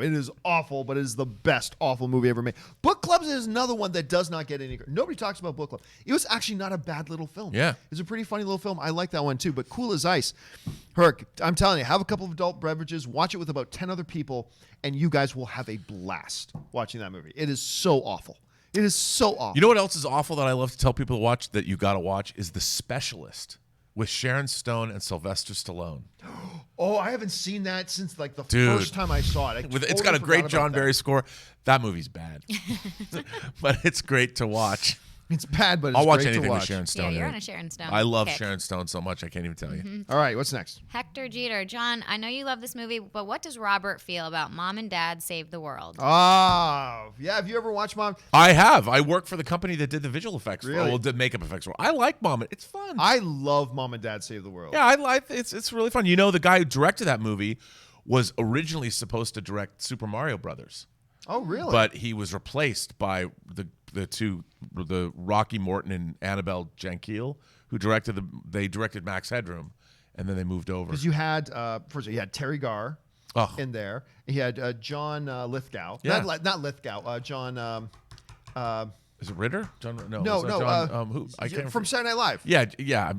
It is awful, but it is the best awful movie ever made. Book Club is another one that does not get any. Nobody talks about Book Club. It was actually not a bad little film. Yeah. It's a pretty funny little film. I like that one too. But Cool as Ice. Herc, I'm telling you, have a couple of adult beverages, watch it with about 10 other people, and you guys will have a blast watching that movie. It is so awful. It is so awful. You know what else is awful that I love to tell people to watch that you got to watch is The Specialist with Sharon Stone and Sylvester Stallone. Oh, I haven't seen that since like the Dude. first time I saw it. It's got a great John Barry score. That movie's bad, but it's great to watch. It's bad, but it's I'll watch great anything to watch. with Sharon Stone. Yeah, you're on a Sharon Stone. I love kick. Sharon Stone so much I can't even tell you. All right, what's next? Hector Jeter. John, I know you love this movie, but what does Robert feel about Mom and Dad Save the World? Oh, yeah. Have you ever watched Mom? I have. I work for the company that did the visual effects. Really? Well, did makeup effects. I like Mom. It's fun. I love Mom and Dad Save the World. Yeah, I like it's really fun. You know, the guy who directed that movie was originally supposed to direct Super Mario Brothers. Oh, really? But he was replaced by the Rocky Morton and Annabelle Jankel, who they directed Max Headroom, and then they moved over. Because you had first you had Terry Garr in there. He had John Lithgow. Yeah. Not Lithgow. John. Is it Ritter? John? No. No. John, who? I can't from Saturday Night Live. Yeah.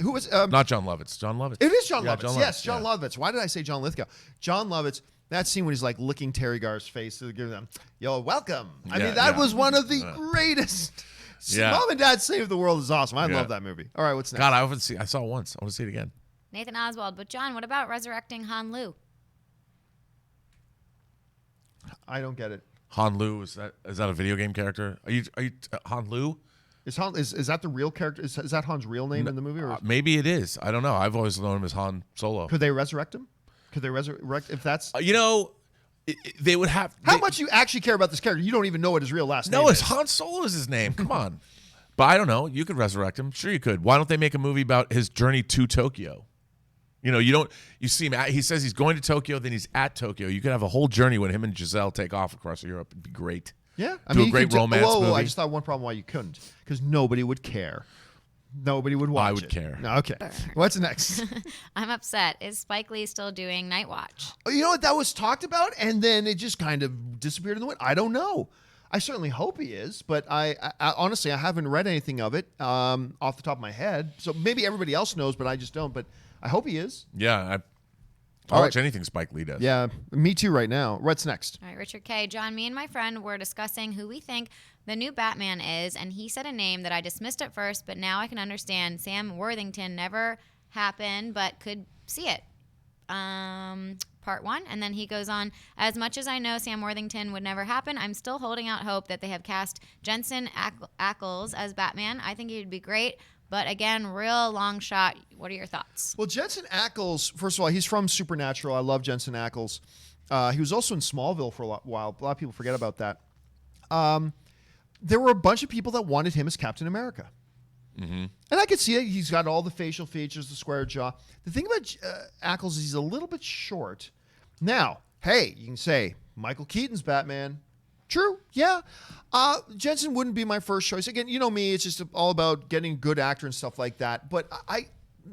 Who was? Not John Lovitz. John Lovitz. It is John Lovitz. John Yes, Lovitz, John Lovitz. Why did I say John Lithgow? John Lovitz. That scene when he's like licking Terry Garr's face to give them, "You're welcome." I mean, that was one of the greatest. Yeah. Mom and Dad Save the World is awesome. I love that movie. All right, what's next? God, I saw it once. I want to see it again. Nathan Oswald. But John, what about resurrecting Han Lu? I don't get it. Han Lu, is that a video game character? Are you Han Lu? Is that the real character? Is that Han's real name in the movie? Or Maybe it is. I don't know. I've always known him as Han Solo. could they resurrect him? Could they resurrect if that's? They would have. How much you actually care about this character? You don't even know what his real last name No, is. it's Han Solo is his name. Come on. But I don't know. You could resurrect him. Sure, you could. Why don't they make a movie about his journey to Tokyo? You see him. He says he's going to Tokyo, then he's at Tokyo. You could have a whole journey when him and Giselle take off across Europe. It'd be great. Yeah, Do a great romance movie. I just thought one problem why you couldn't, because nobody would care. Nobody would watch it. I would care. No, okay. What's next? I'm upset. Is Spike Lee still doing Night Watch? You know what? That was talked about, and then it just kind of disappeared in the wind. I don't know. I certainly hope he is, but I honestly, I haven't read anything of it off the top of my head. So maybe everybody else knows, but I just don't. But I hope he is. Yeah, I'll All watch anything Spike Lee does. Yeah, me too right now. What's next? All right, Richard K. John, me and my friend were discussing who we think the new Batman is, and he said a name that I dismissed at first, but now I can understand. Sam Worthington. Never happened, but could see it. Part one, and then he goes on, as much as I know Sam Worthington would never happen, I'm still holding out hope that they have cast Jensen Ackles as Batman. I think he'd be great, but again, real long shot. What are your thoughts? Well, Jensen Ackles, first of all, he's from Supernatural. I love Jensen Ackles. He was also in Smallville for a while. A lot of people forget about that. There were a bunch of people that wanted him as Captain America. Mm-hmm. And I could see it. He's got all the facial features, the square jaw. The thing about Ackles is he's a little bit short. Now, hey, you can say Michael Keaton's Batman. True, yeah. Jensen wouldn't be my first choice. Again, you know me, it's just all about getting a good actor and stuff like that. But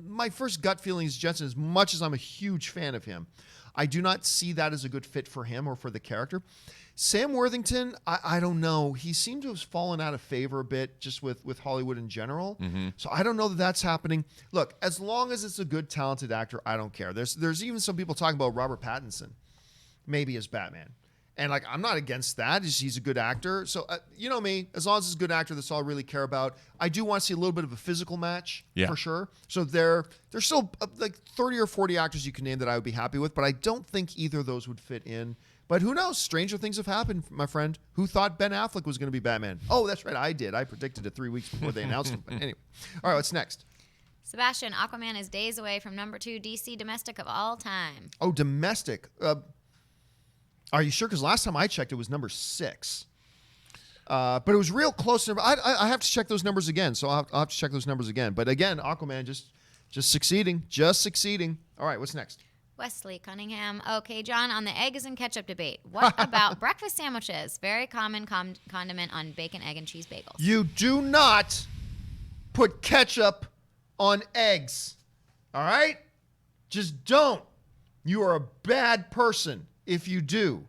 my first gut feeling is Jensen, as much as I'm a huge fan of him, I do not see that as a good fit for him or for the character. Sam Worthington, I don't know. He seemed to have fallen out of favor a bit just with Hollywood in general. Mm-hmm. So I don't know that that's happening. Look, as long as it's a good, talented actor, I don't care. There's even some people talking about Robert Pattinson maybe as Batman. And like, I'm not against that. He's a good actor. So, you know me, as long as he's a good actor, that's all I really care about. I do want to see a little bit of a physical match for sure. So there's still like 30 or 40 actors you can name that I would be happy with, but I don't think either of those would fit in. But who knows? Stranger things have happened, my friend. Who thought Ben Affleck was going to be Batman? Oh, that's right. I did. I predicted it 3 weeks before they announced it. But anyway. All right, what's next? Sebastian, Aquaman is days away from number 2 DC domestic of all time. Oh, domestic. Are you sure? Because last time I checked, it was number 6. But it was real close. I have to check those numbers again. So I'll have to check those numbers again. But again, Aquaman just succeeding. Just succeeding. All right, what's next? Wesley Cunningham. Okay, John, on the eggs and ketchup debate, what about breakfast sandwiches? Very common condiment on bacon, egg, and cheese bagels. You do not put ketchup on eggs. All right? Just don't. You are a bad person if you do.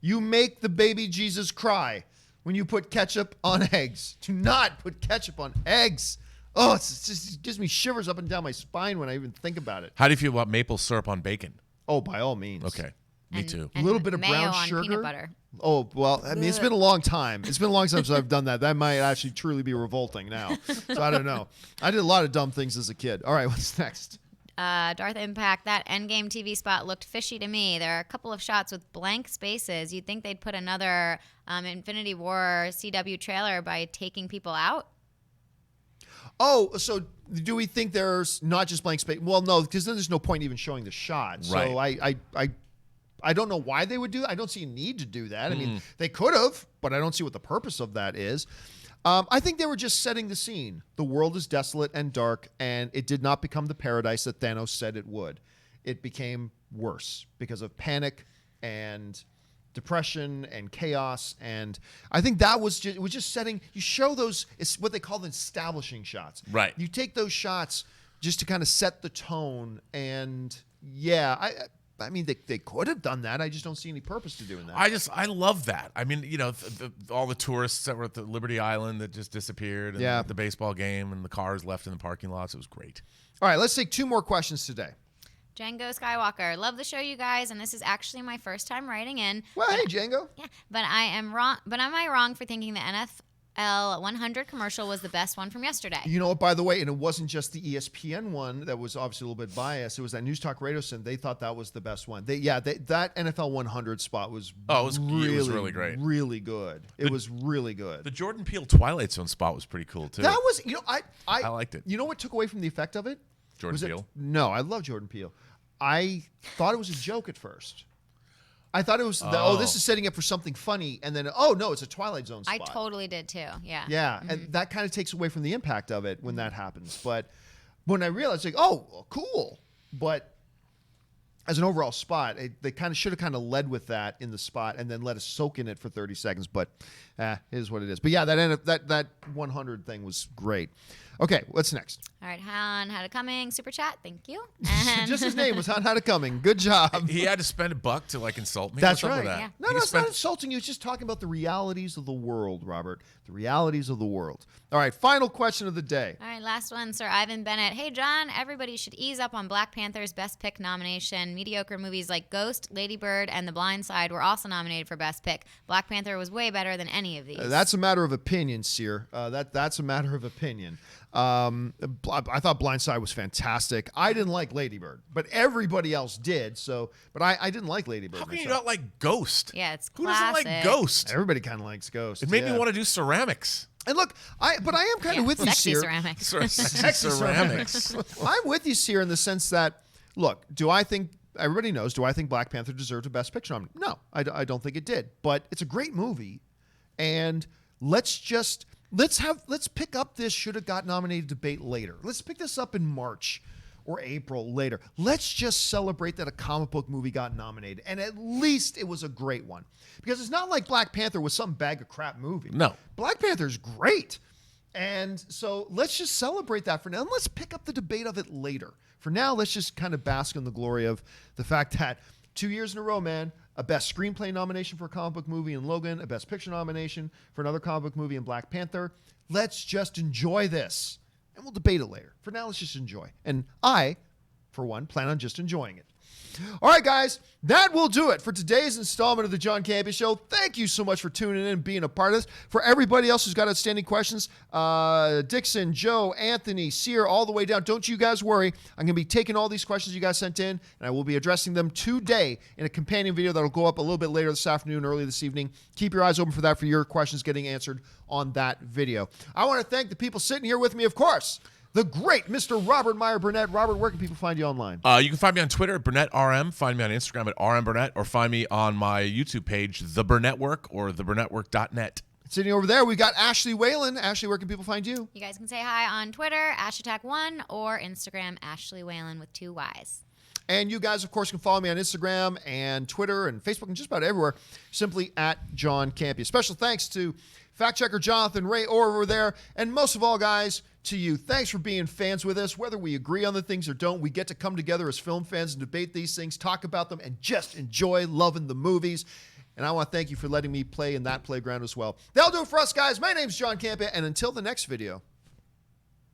You make the baby Jesus cry when you put ketchup on eggs. Do not put ketchup on eggs. Oh, it gives me shivers up and down my spine when I even think about it. How do you feel about maple syrup on bacon? Oh, by all means. Okay. Me too. A little bit of mayo brown on sugar. peanut butter. Oh, well, I mean, it's been a long time. It's been a long time since I've done that. That might actually truly be revolting now. So I don't know. I did a lot of dumb things as a kid. All right, what's next? Darth Impact, that Endgame TV spot looked fishy to me. There are a couple of shots with blank spaces. You'd think they'd put another Infinity War CW trailer by taking people out. Oh, so do we think there's not just blank space? Well, no, because then there's no point even showing the shot. So Right. I don't know why they would do that. I don't see a need to do that. I mean, they could have, but I don't see what the purpose of that is. I think they were just setting the scene. The world is desolate and dark, and it did not become the paradise that Thanos said it would. It became worse because of panic and depression and chaos, and I think that was just setting. You show those, it's what they call the establishing shots. Right. You take those shots just to kind of set the tone, and yeah, I mean, they could have done that. I just don't see any purpose to doing that. I love that. I mean, you know, all the tourists that were at the Liberty Island that just disappeared, and at the baseball game, and the cars left in the parking lots. It was great. All right, let's take 2 more questions today. Django Skywalker, love the show, you guys, and this is actually my first time writing in. Well, hey, Django. Yeah, but I am wrong. But am I wrong for thinking the NFL 100 commercial was the best one from yesterday? You know what, by the way, and it wasn't just the ESPN one that was obviously a little bit biased. It was that News Talk Radio Center. They thought that was the best one. That NFL 100 spot was it was really great. Really good. It was really good. The Jordan Peele Twilight Zone spot was pretty cool too. That was, I liked it. You know what took away from the effect of it? Jordan Peele? No, I love Jordan Peele. I thought it was a joke at first. I thought it was, this is setting up for something funny, and then, no, it's a Twilight Zone spot. I totally did too, yeah. Yeah, and that kind of takes away from the impact of it when that happens. But when I realized, like, well, cool. But as an overall spot, they kind of should have kind of led with that in the spot and then let us soak in it for 30 seconds. But it is what it is. But yeah, that 100 thing was great. Okay, what's next? All right, Han had it coming. Super chat, thank you. Just his name was Han Had It Coming. Good job. He had to spend $1 to like insult me. That's What's up with right. that? Yeah. No, He it's spent- not insulting you. It's just talking about the realities of the world, Robert. The realities of the world. All right, final question of the day. All right, last one, Sir Ivan Bennett. Hey, John, everybody should ease up on Black Panther's Best Pick nomination. Mediocre movies like Ghost, Lady Bird, and The Blind Side were also nominated for Best Pick. Black Panther was way better than any of these. That's a matter of opinion, Seer. That's a matter of opinion. I thought Blind Side was fantastic. I didn't like Lady Bird, but everybody else did. But I didn't like Lady Bird. How can you myself. not like Ghost? Yeah, it's Who doesn't like classic. Ghost? Everybody kind of likes Ghost. It made yeah. me want to do ceramics. And look, I am kind of with you, Sexy Seer. ceramics. Sexy ceramics. I'm with you, Seer, in the sense that, look, do I think everybody knows? Do I think Black Panther deserved a Best Picture nomination? No, I don't think it did. But it's a great movie, and let's pick up this should have got nominated debate later. Let's pick this up in March or April later. Let's just celebrate that a comic book movie got nominated, and at least it was a great one. Because it's not like Black Panther was some bag of crap movie. No. Black Panther's great. And so let's just celebrate that for now, and let's pick up the debate of it later. For now, let's just kind of bask in the glory of the fact that 2 years in a row, man, a Best Screenplay nomination for a comic book movie in Logan, a Best Picture nomination for another comic book movie in Black Panther. Let's just enjoy this, and we'll debate it later. For now, let's just enjoy. And I, for one, plan on just enjoying it. All right, guys, that will do it for today's installment of the John Campea Show. Thank you so much for tuning in and being a part of this. For everybody else who's got outstanding questions, Dixon, Joe, Anthony, Sear, all the way down, don't you guys worry. I'm going to be taking all these questions you guys sent in, and I will be addressing them today in a companion video that will go up a little bit later this afternoon, early this evening. Keep your eyes open for that, for your questions getting answered on that video. I want to thank the people sitting here with me, of course. The great Mr. Robert Meyer Burnett. Robert, where can people find you online? You can find me on Twitter at BurnettRM, find me on Instagram at RMBurnett, or find me on my YouTube page, The Burnett Work, or TheBurnettWork.net. Sitting over there, we got Ashley Whalen. Ashley, where can people find you? You guys can say hi on Twitter, AshAttack1, or Instagram, Ashley Whalen with 2 Ys. And you guys, of course, can follow me on Instagram and Twitter and Facebook and just about everywhere, simply at John Campea. Special thanks to fact checker Jonathan Ray over there. And most of all, guys, to you. Thanks for being fans with us. Whether we agree on the things or don't, we get to come together as film fans and debate these things, talk about them, and just enjoy loving the movies. And I want to thank you for letting me play in that playground as well. That'll do it for us, guys. My name's John Campea, and until the next video,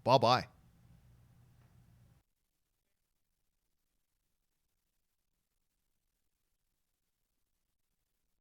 bye-bye.